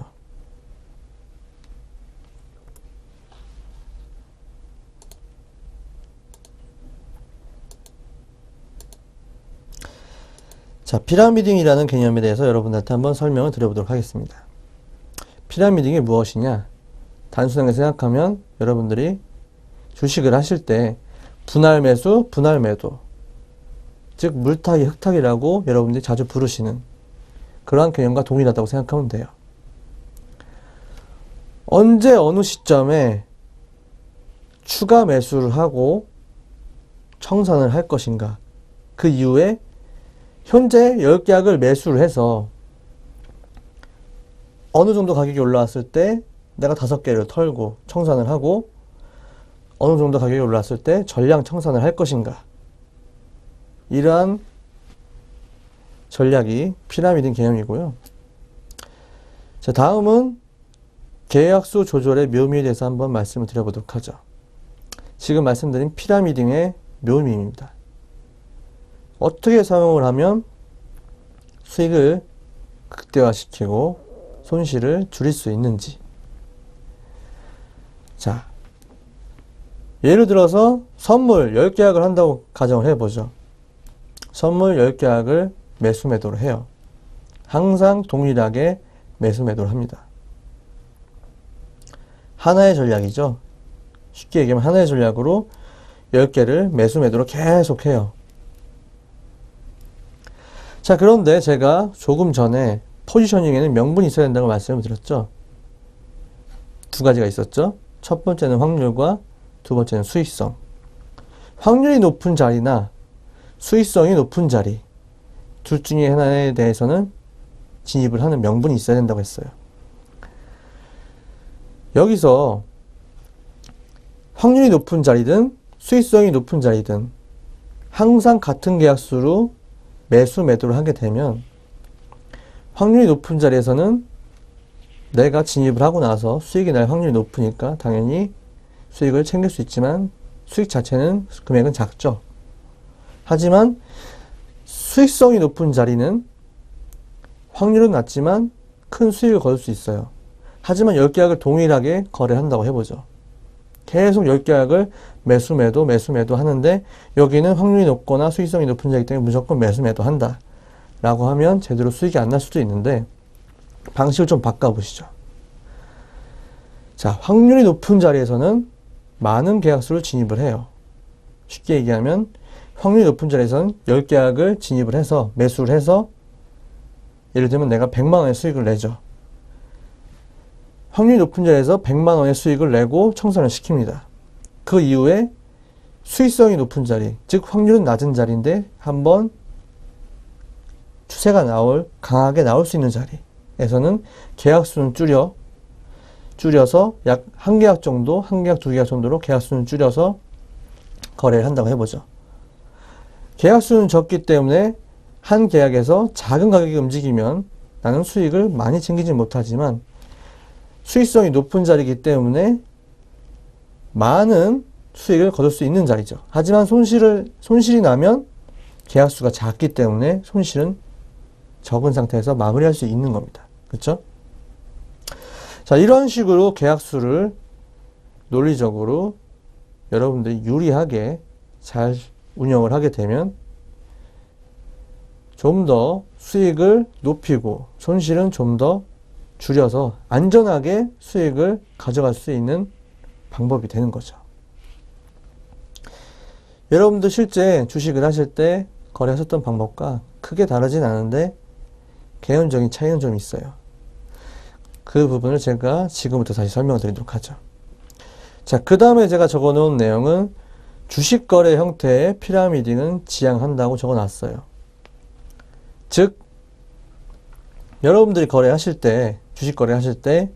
자, 피라미딩이라는 개념에 대해서 여러분들한테 한번 설명을 드려보도록 하겠습니다. 피라미딩이 무엇이냐? 단순하게 생각하면 여러분들이 주식을 하실 때 분할 매수, 분할 매도, 즉 물타기, 흙타기라고 여러분들이 자주 부르시는 그러한 개념과 동일하다고 생각하면 돼요. 언제 어느 시점에 추가 매수를 하고 청산을 할 것인가? 그 이후에 현재 10계약을 매수를 해서 어느 정도 가격이 올라왔을 때 내가 5개를 털고 청산을 하고 어느 정도 가격이 올랐을 때 전량 청산을 할 것인가. 이러한 전략이 피라미드 개념이고요. 자, 다음은 계약수 조절의 묘미에 대해서 한번 말씀을 드려보도록 하죠. 지금 말씀드린 피라미드의 묘미입니다. 어떻게 사용을 하면 수익을 극대화시키고 손실을 줄일 수 있는지. 자, 예를 들어서 선물 10계약을 한다고 가정을 해보죠. 선물 10계약을 매수 매도를 해요. 항상 동일하게 매수 매도를 합니다. 하나의 전략이죠. 쉽게 얘기하면 하나의 전략으로 10개를 매수 매도로 계속 해요. 자, 그런데 제가 조금 전에 포지셔닝에는 명분이 있어야 된다고 말씀을 드렸죠. 두 가지가 있었죠. 첫 번째는 확률과 두 번째는 수익성. 확률이 높은 자리나 수익성이 높은 자리, 둘 중에 하나에 대해서는 진입을 하는 명분이 있어야 된다고 했어요. 여기서 확률이 높은 자리든 수익성이 높은 자리든 항상 같은 계약수로 매수 매도를 하게 되면 확률이 높은 자리에서는 내가 진입을 하고 나서 수익이 날 확률이 높으니까 당연히 수익을 챙길 수 있지만 수익 자체는 금액은 작죠. 하지만 수익성이 높은 자리는 확률은 낮지만 큰 수익을 거둘 수 있어요. 하지만 10계약을 동일하게 거래한다고 해보죠. 계속 10계약을 매수 매도 매수 매도 하는데 여기는 확률이 높거나 수익성이 높은 자이기 때문에 무조건 매수 매도 한다 라고 하면 제대로 수익이 안 날 수도 있는데 방식을 좀 바꿔보시죠. 자, 확률이 높은 자리에서는 많은 계약수를 진입을 해요. 쉽게 얘기하면 확률이 높은 자리에서는 10계약을 진입을 해서 매수를 해서 예를 들면 내가 100만원의 수익을 내죠. 확률이 높은 자리에서 100만원의 수익을 내고 청산을 시킵니다. 그 이후에 수익성이 높은 자리, 즉 확률은 낮은 자리인데 한번 추세가 강하게 나올 수 있는 자리에서는 계약수는 줄여서 약 한 계약 정도, 한 계약 두 계약 정도로 계약수는 줄여서 거래를 한다고 해보죠. 계약수는 적기 때문에 한 계약에서 작은 가격이 움직이면 나는 수익을 많이 챙기지 못하지만 수익성이 높은 자리이기 때문에 많은 수익을 거둘 수 있는 자리죠. 하지만 손실이 나면 계약수가 작기 때문에 손실은 적은 상태에서 마무리할 수 있는 겁니다. 그렇죠? 자, 이런 식으로 계약수를 논리적으로 여러분들이 유리하게 잘 운영을 하게 되면 좀 더 수익을 높이고 손실은 좀 더 줄여서 안전하게 수익을 가져갈 수 있는 방법이 되는 거죠. 여러분도 실제 주식을 하실 때 거래하셨던 방법과 크게 다르진 않은데 개연적인 차이는 좀 있어요. 그 부분을 제가 지금부터 다시 설명을 드리도록 하죠. 자, 그 다음에 제가 적어 놓은 내용은 주식 거래 형태의 피라미딩은 지향한다고 적어 놨어요. 즉, 여러분들이 거래하실 때, 주식 거래하실 때,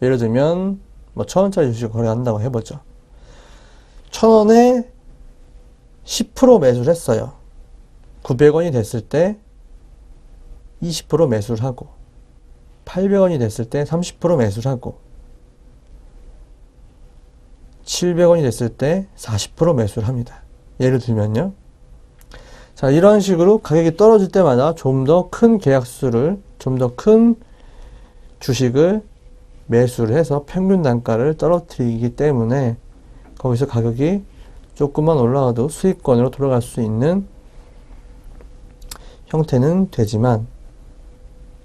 예를 들면, 1,000원짜리 주식 거래한다고 해보죠. 1,000원에 10% 매수를 했어요. 900원이 됐을 때 20% 매수를 하고, 800원이 됐을 때 30% 매수를 하고, 700원이 됐을 때 40% 매수를 합니다. 예를 들면요. 자, 이런 식으로 가격이 떨어질 때마다 좀 더 큰 계약수를, 좀 더 큰 주식을 매수를 해서 평균 단가를 떨어뜨리기 때문에 거기서 가격이 조금만 올라가도 수익권으로 돌아갈 수 있는 형태는 되지만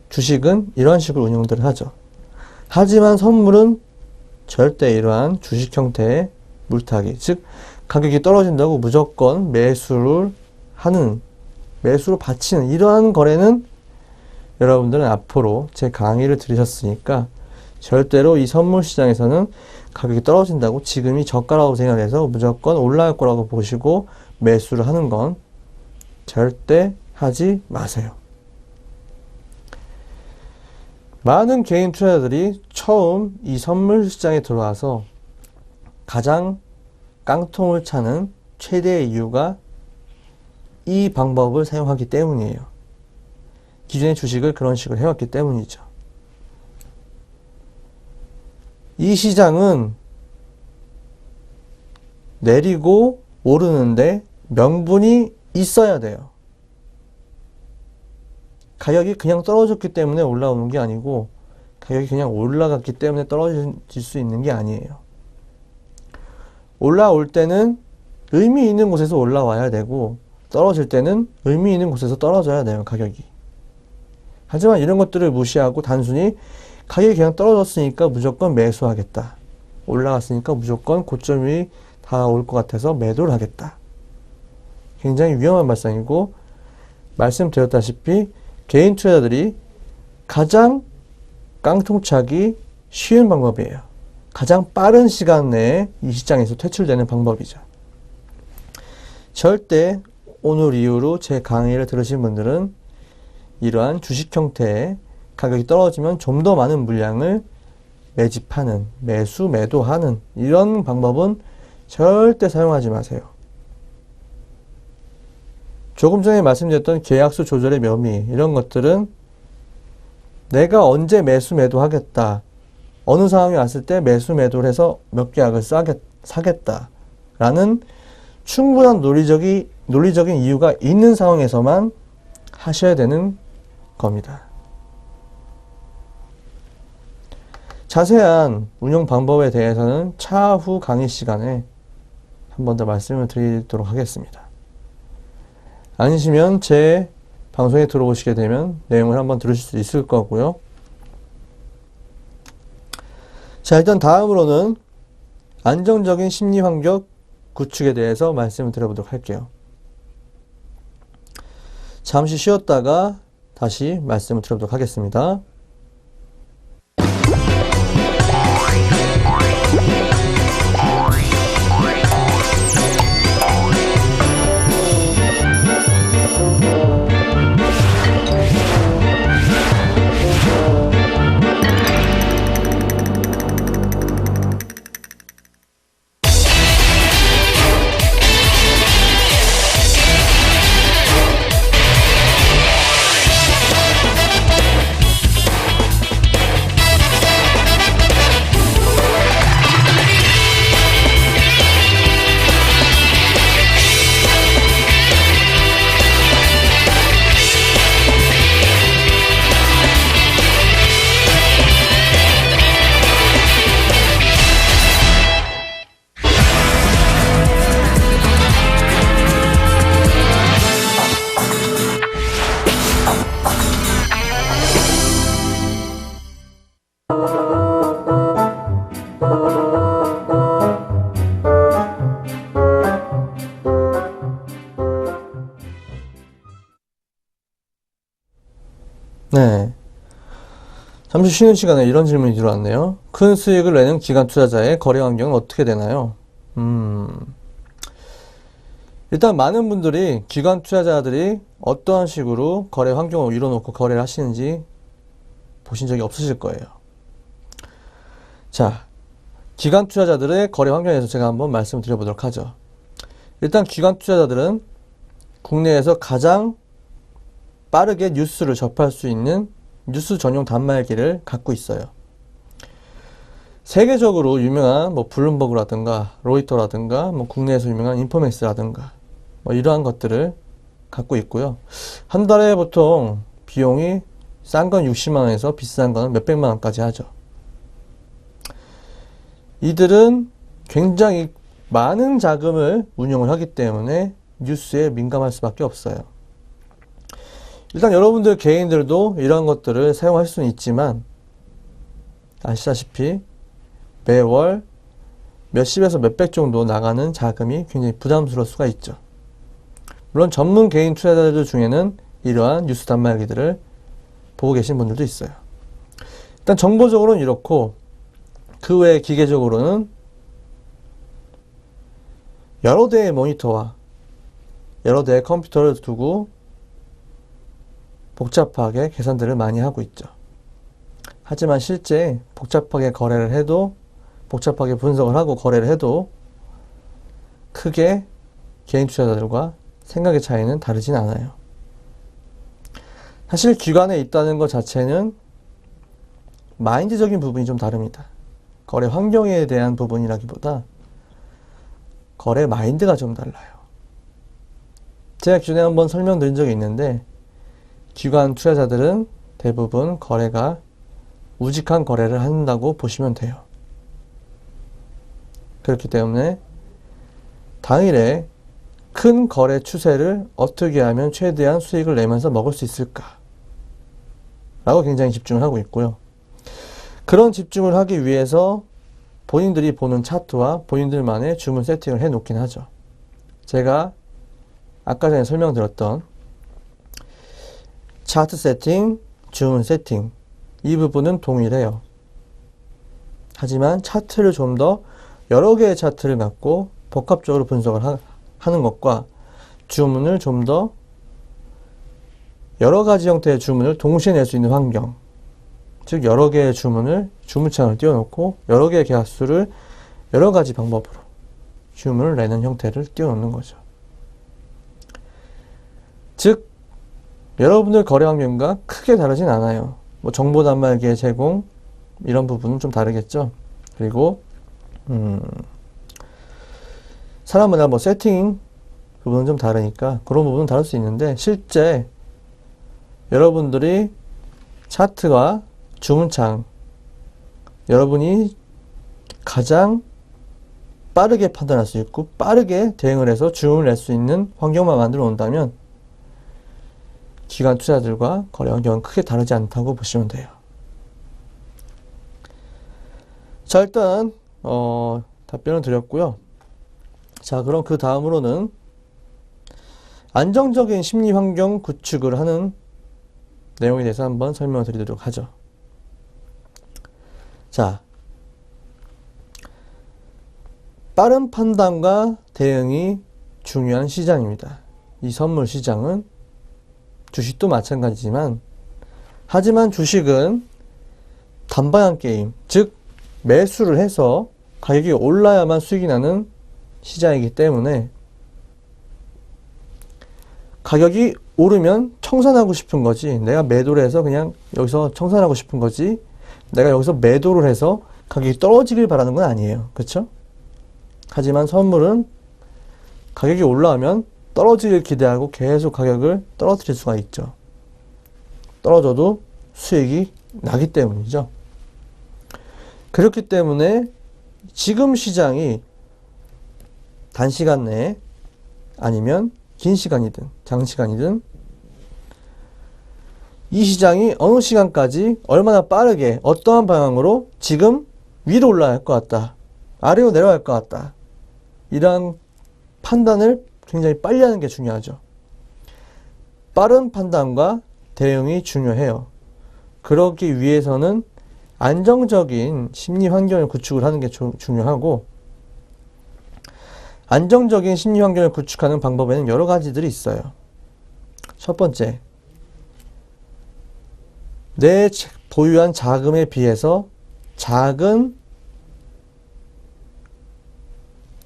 주식은 이런 식으로 운영들을 하죠. 하지만 선물은 절대 이러한 주식 형태의 물타기, 즉 가격이 떨어진다고 무조건 매수로 바치는 이러한 거래는 여러분들은 앞으로 제 강의를 들으셨으니까 절대로 이 선물 시장에서는 가격이 떨어진다고 지금이 저가라고 생각해서 무조건 올라갈 거라고 보시고 매수를 하는 건 절대 하지 마세요. 많은 개인 투자자들이 처음 이 선물 시장에 들어와서 가장 깡통을 차는 최대의 이유가 이 방법을 사용하기 때문이에요. 기존의 주식을 그런 식으로 해왔기 때문이죠. 이 시장은 내리고 오르는데 명분이 있어야 돼요. 가격이 그냥 떨어졌기 때문에 올라오는 게 아니고 가격이 그냥 올라갔기 때문에 떨어질 수 있는 게 아니에요. 올라올 때는 의미 있는 곳에서 올라와야 되고 떨어질 때는 의미 있는 곳에서 떨어져야 돼요, 가격이. 하지만 이런 것들을 무시하고 단순히 가격이 그냥 떨어졌으니까 무조건 매수하겠다. 올라갔으니까 무조건 고점이 다 올 것 같아서 매도를 하겠다. 굉장히 위험한 발상이고 말씀드렸다시피 개인 투자자들이 가장 깡통차기 쉬운 방법이에요. 가장 빠른 시간 내에 이 시장에서 퇴출되는 방법이죠. 절대 오늘 이후로 제 강의를 들으신 분들은 이러한 주식 형태의 가격이 떨어지면 좀 더 많은 물량을 매집하는, 매수, 매도하는 이런 방법은 절대 사용하지 마세요. 조금 전에 말씀드렸던 계약수 조절의 묘미 이런 것들은 내가 언제 매수, 매도하겠다. 어느 상황이 왔을 때 매수, 매도를 해서 몇 계약을 사겠다. 라는 충분한 논리적인 이유가 있는 상황에서만 하셔야 되는 겁니다. 자세한 운영 방법에 대해서는 차후 강의 시간에 한 번 더 말씀을 드리도록 하겠습니다. 아니시면 제 방송에 들어오시게 되면 내용을 한번 들으실 수 있을 거고요. 자, 일단 다음으로는 안정적인 심리 환경 구축에 대해서 말씀을 드려보도록 할게요. 잠시 쉬었다가 다시 말씀을 드려보도록 하겠습니다. 잠시 쉬는 시간에 이런 질문이 들어왔네요. 큰 수익을 내는 기관 투자자의 거래 환경은 어떻게 되나요? 일단 많은 분들이 기관 투자자들이 어떠한 식으로 거래 환경을 이뤄놓고 거래를 하시는지 보신 적이 없으실 거예요. 자, 기관 투자자들의 거래 환경에 대해서 제가 한번 말씀을 드려보도록 하죠. 일단 기관 투자자들은 국내에서 가장 빠르게 뉴스를 접할 수 있는 뉴스 전용 단말기를 갖고 있어요. 세계적으로 유명한 블룸버그라든가 로이터라든가 국내에서 유명한 인포맥스라든가 이러한 것들을 갖고 있고요. 한 달에 보통 비용이 싼 건 60만 원에서 비싼 건 몇백만 원까지 하죠. 이들은 굉장히 많은 자금을 운용을 하기 때문에 뉴스에 민감할 수밖에 없어요. 일단 여러분들 개인들도 이러한 것들을 사용할 수는 있지만 아시다시피 매월 몇십에서 몇백 정도 나가는 자금이 굉장히 부담스러울 수가 있죠. 물론 전문 개인 투자자들 중에는 이러한 뉴스 단말기들을 보고 계신 분들도 있어요. 일단 정보적으로는 이렇고 그 외에 기계적으로는 여러 대의 모니터와 여러 대의 컴퓨터를 두고 복잡하게 계산들을 많이 하고 있죠. 하지만 실제 복잡하게 거래를 해도 복잡하게 분석을 하고 거래를 해도 크게 개인 투자자들과 생각의 차이는 다르진 않아요. 사실 기관에 있다는 것 자체는 마인드적인 부분이 좀 다릅니다. 거래 환경에 대한 부분이라기보다 거래 마인드가 좀 달라요. 제가 기존에 한번 설명드린 적이 있는데 기관 투자자들은 대부분 거래가 우직한 거래를 한다고 보시면 돼요. 그렇기 때문에 당일에 큰 거래 추세를 어떻게 하면 최대한 수익을 내면서 먹을 수 있을까 라고 굉장히 집중을 하고 있고요. 그런 집중을 하기 위해서 본인들이 보는 차트와 본인들만의 주문 세팅을 해 놓긴 하죠. 제가 아까 전에 설명드렸던 차트 세팅, 주문 세팅 이 부분은 동일해요. 하지만 차트를 좀 더 여러 개의 차트를 갖고 복합적으로 분석을 하는 것과 주문을 좀 더 여러 가지 형태의 주문을 동시에 낼 수 있는 환경, 즉 여러 개의 주문을 주문창을 띄워놓고 여러 개의 계약수를 여러 가지 방법으로 주문을 내는 형태를 띄워놓는 거죠. 즉 여러분들 거래 환경과 크게 다르진 않아요. 정보 단말기의 제공 이런 부분은 좀 다르겠죠. 그리고 사람마다 세팅 부분은 좀 다르니까 그런 부분은 다를 수 있는데 실제 여러분들이 차트와 주문창 여러분이 가장 빠르게 판단할 수 있고 빠르게 대응을 해서 주문을 낼 수 있는 환경만 만들어 놓는다면 기관 투자들과 거래 환경은 크게 다르지 않다고 보시면 돼요. 자, 일단 답변을 드렸고요. 자, 그럼 그 다음으로는 안정적인 심리 환경 구축을 하는 내용에 대해서 한번 설명을 드리도록 하죠. 자, 빠른 판단과 대응이 중요한 시장입니다. 이 선물 시장은 주식도 마찬가지지만 하지만 주식은 단방향 게임, 즉 매수를 해서 가격이 올라야만 수익이 나는 시장이기 때문에 가격이 오르면 청산하고 싶은 거지 내가 매도를 해서 그냥 여기서 청산하고 싶은 거지 내가 여기서 매도를 해서 가격이 떨어지길 바라는 건 아니에요. 그렇죠? 하지만 선물은 가격이 올라오면 떨어지길 기대하고 계속 가격을 떨어뜨릴 수가 있죠. 떨어져도 수익이 나기 때문이죠. 그렇기 때문에 지금 시장이 단시간 내에 아니면 긴 시간이든 장시간이든 이 시장이 어느 시간까지 얼마나 빠르게 어떠한 방향으로 지금 위로 올라갈 것 같다, 아래로 내려갈 것 같다, 이러한 판단을 굉장히 빨리 하는 게 중요하죠. 빠른 판단과 대응이 중요해요. 그러기 위해서는 안정적인 심리 환경을 구축을 하는 게 중요하고, 안정적인 심리 환경을 구축하는 방법에는 여러 가지들이 있어요. 첫 번째, 내 보유한 자금에 비해서 작은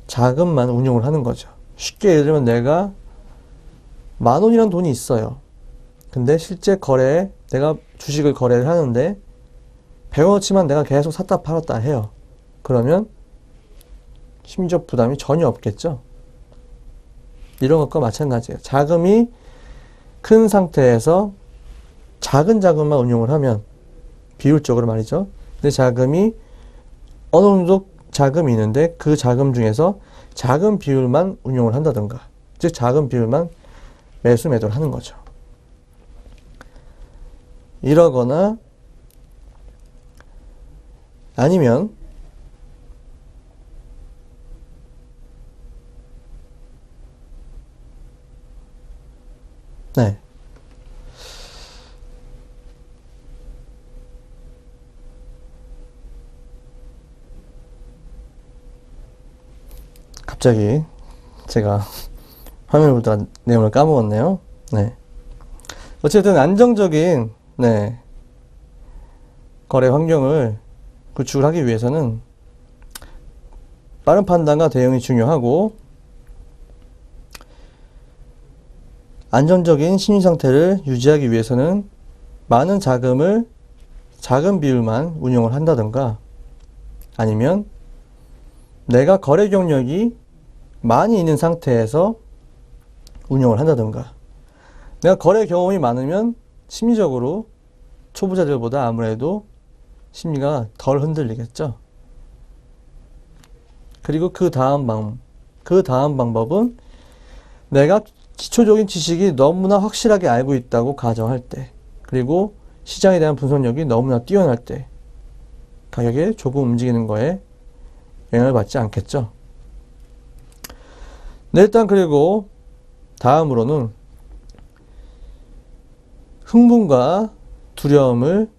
자금만 운용을 하는 거죠. 쉽게 예를 들면 내가 10,000원이라는 돈이 있어요. 근데 실제 거래에 내가 주식을 거래를 하는데 100원어치만 내가 계속 샀다 팔았다 해요. 그러면 심리적 부담이 전혀 없겠죠. 이런 것과 마찬가지예요. 자금이 큰 상태에서 작은 자금만 운용을 하면, 비율적으로 말이죠. 내 자금이 어느 정도 자금이 있는데 그 자금 중에서 작은 비율만 운용을 한다든가, 즉 작은 비율만 매수 매도를 하는 거죠. 이러거나 아니면 네. 갑자기 제가 화면을 보다가 내용을 까먹었네요. 네. 어쨌든 안정적인 거래 환경을 구축을 하기 위해서는 빠른 판단과 대응이 중요하고, 안정적인 심리 상태를 유지하기 위해서는 많은 자금을 작은 비율만 운용을 한다든가, 아니면 내가 거래 경력이 많이 있는 상태에서 운용을 한다든가. 내가 거래 경험이 많으면 심리적으로 초보자들보다 아무래도 심리가 덜 흔들리겠죠. 그리고 그 다음 방법은 내가 기초적인 지식이 너무나 확실하게 알고 있다고 가정할 때, 그리고 시장에 대한 분석력이 너무나 뛰어날 때 가격이 조금 움직이는 거에 영향을 받지 않겠죠. 네, 일단 그리고 다음으로는 흥분과 두려움을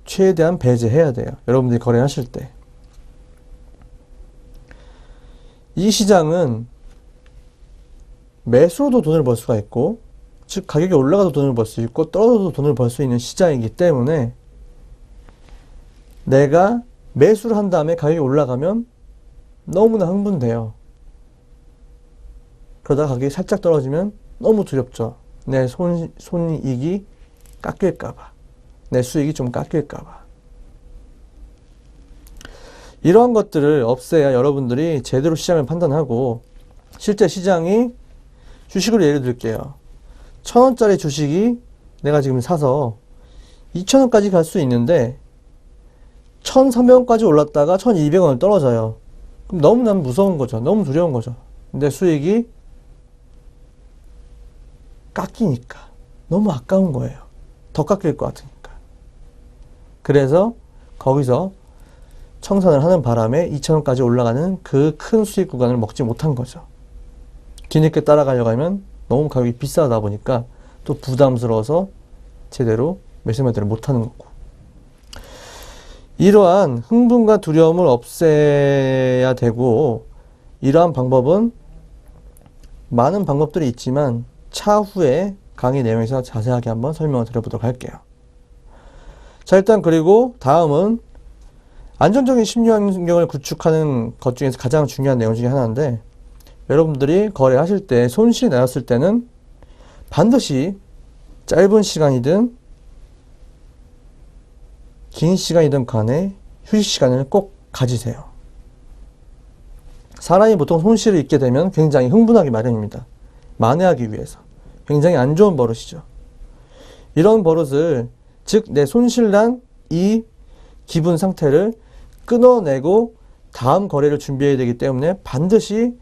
최대한 배제해야 돼요. 여러분들이 거래하실 때. 이 시장은 매수로도 돈을 벌 수가 있고, 즉 가격이 올라가도 돈을 벌 수 있고 떨어져도 돈을 벌 수 있는 시장이기 때문에, 내가 매수를 한 다음에 가격이 올라가면 너무나 흥분돼요. 그러다가 가격이 살짝 떨어지면 너무 두렵죠. 내 손익이 깎일까봐, 내 수익이 좀 깎일까봐. 이러한 것들을 없애야 여러분들이 제대로 시장을 판단하고, 실제 시장이, 주식으로 예를 들게요. 1,000원짜리 주식이 내가 지금 사서 2,000원까지 갈 수 있는데 1,300원까지 올랐다가 1,200원을 떨어져요. 그럼 너무나 무서운 거죠. 너무 두려운 거죠. 근데 수익이 깎이니까 너무 아까운 거예요. 더 깎일 것 같으니까. 그래서 거기서 청산을 하는 바람에 2,000원까지 올라가는 그 큰 수익 구간을 먹지 못한 거죠. 뒤늦게 따라가려고 하면 너무 가격이 비싸다 보니까 또 부담스러워서 제대로 매수 매도를 못하는 거고. 이러한 흥분과 두려움을 없애야 되고, 이러한 방법은 많은 방법들이 있지만 차후에 강의 내용에서 자세하게 한번 설명을 드려보도록 할게요. 자, 일단 그리고 다음은 안정적인 심리 환경을 구축하는 것 중에서 가장 중요한 내용 중에 하나인데, 여러분들이 거래하실 때 손실이 나셨을 때는 반드시 짧은 시간이든 긴 시간이든 간에 휴식 시간을 꼭 가지세요. 사람이 보통 손실을 입게 되면 굉장히 흥분하기 마련입니다. 만회하기 위해서. 굉장히 안 좋은 버릇이죠. 이런 버릇을, 즉 내 손실난 이 기분 상태를 끊어내고 다음 거래를 준비해야 되기 때문에 반드시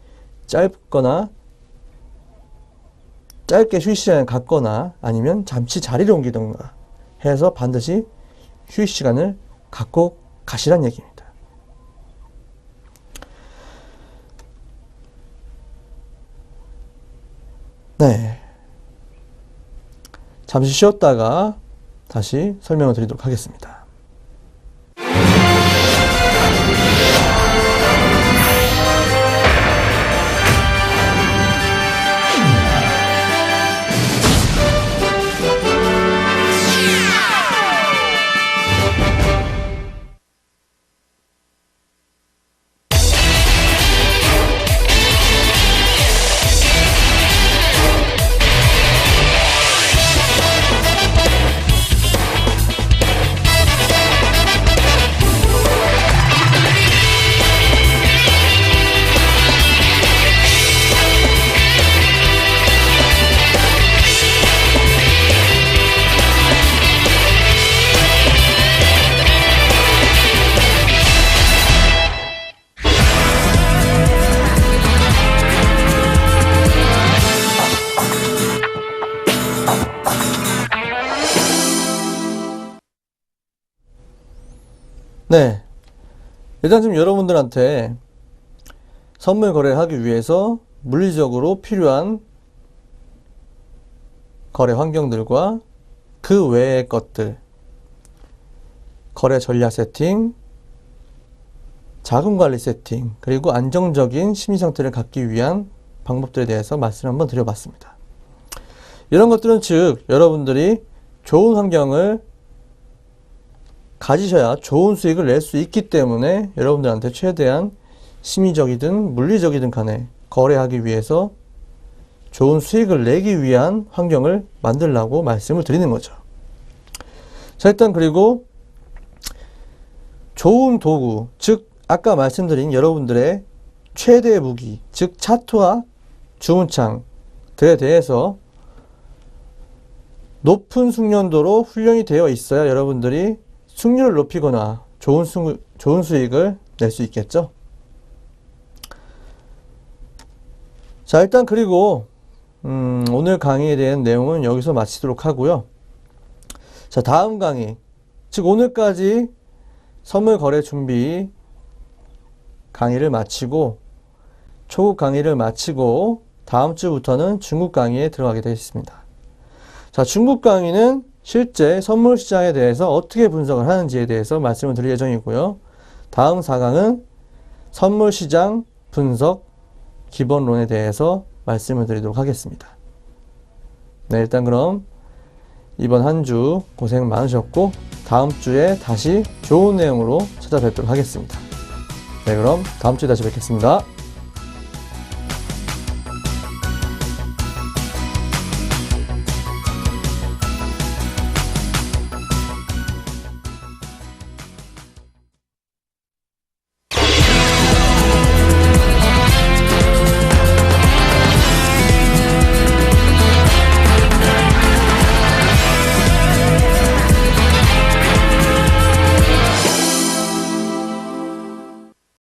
짧게 휴식 시간을 갖거나 아니면 잠시 자리를 옮기던가 해서 반드시 휴식 시간을 갖고 가시란 얘기입니다. 네. 잠시 쉬었다가 다시 설명을 드리도록 하겠습니다. 네, 일단 지금 여러분들한테 선물 거래를 하기 위해서 물리적으로 필요한 거래 환경들과 그 외의 것들, 거래 전략 세팅, 자금 관리 세팅, 그리고 안정적인 심리 상태를 갖기 위한 방법들에 대해서 말씀을 한번 드려봤습니다. 이런 것들은 즉 여러분들이 좋은 환경을 가지셔야 좋은 수익을 낼 수 있기 때문에 여러분들한테 최대한 심리적이든 물리적이든 간에 거래하기 위해서 좋은 수익을 내기 위한 환경을 만들라고 말씀을 드리는 거죠. 자, 일단 그리고 좋은 도구, 즉 아까 말씀드린 여러분들의 최대 무기, 즉 차트와 주문창들에 대해서 높은 숙련도로 훈련이 되어 있어야 여러분들이 승률을 높이거나 좋은 수익을 낼 수 있겠죠. 자, 일단 그리고 오늘 강의에 대한 내용은 여기서 마치도록 하고요. 자, 다음 강의, 즉 오늘까지 선물 거래 준비 강의를 마치고 초급 강의를 마치고 다음 주부터는 중급 강의에 들어가게 되겠습니다. 자, 중급 강의는 실제 선물 시장에 대해서 어떻게 분석을 하는지에 대해서 말씀을 드릴 예정이고요. 다음 4강은 선물 시장 분석 기본론에 대해서 말씀을 드리도록 하겠습니다. 네, 일단 그럼 이번 한 주 고생 많으셨고 다음 주에 다시 좋은 내용으로 찾아뵙도록 하겠습니다. 네, 그럼 다음 주에 다시 뵙겠습니다.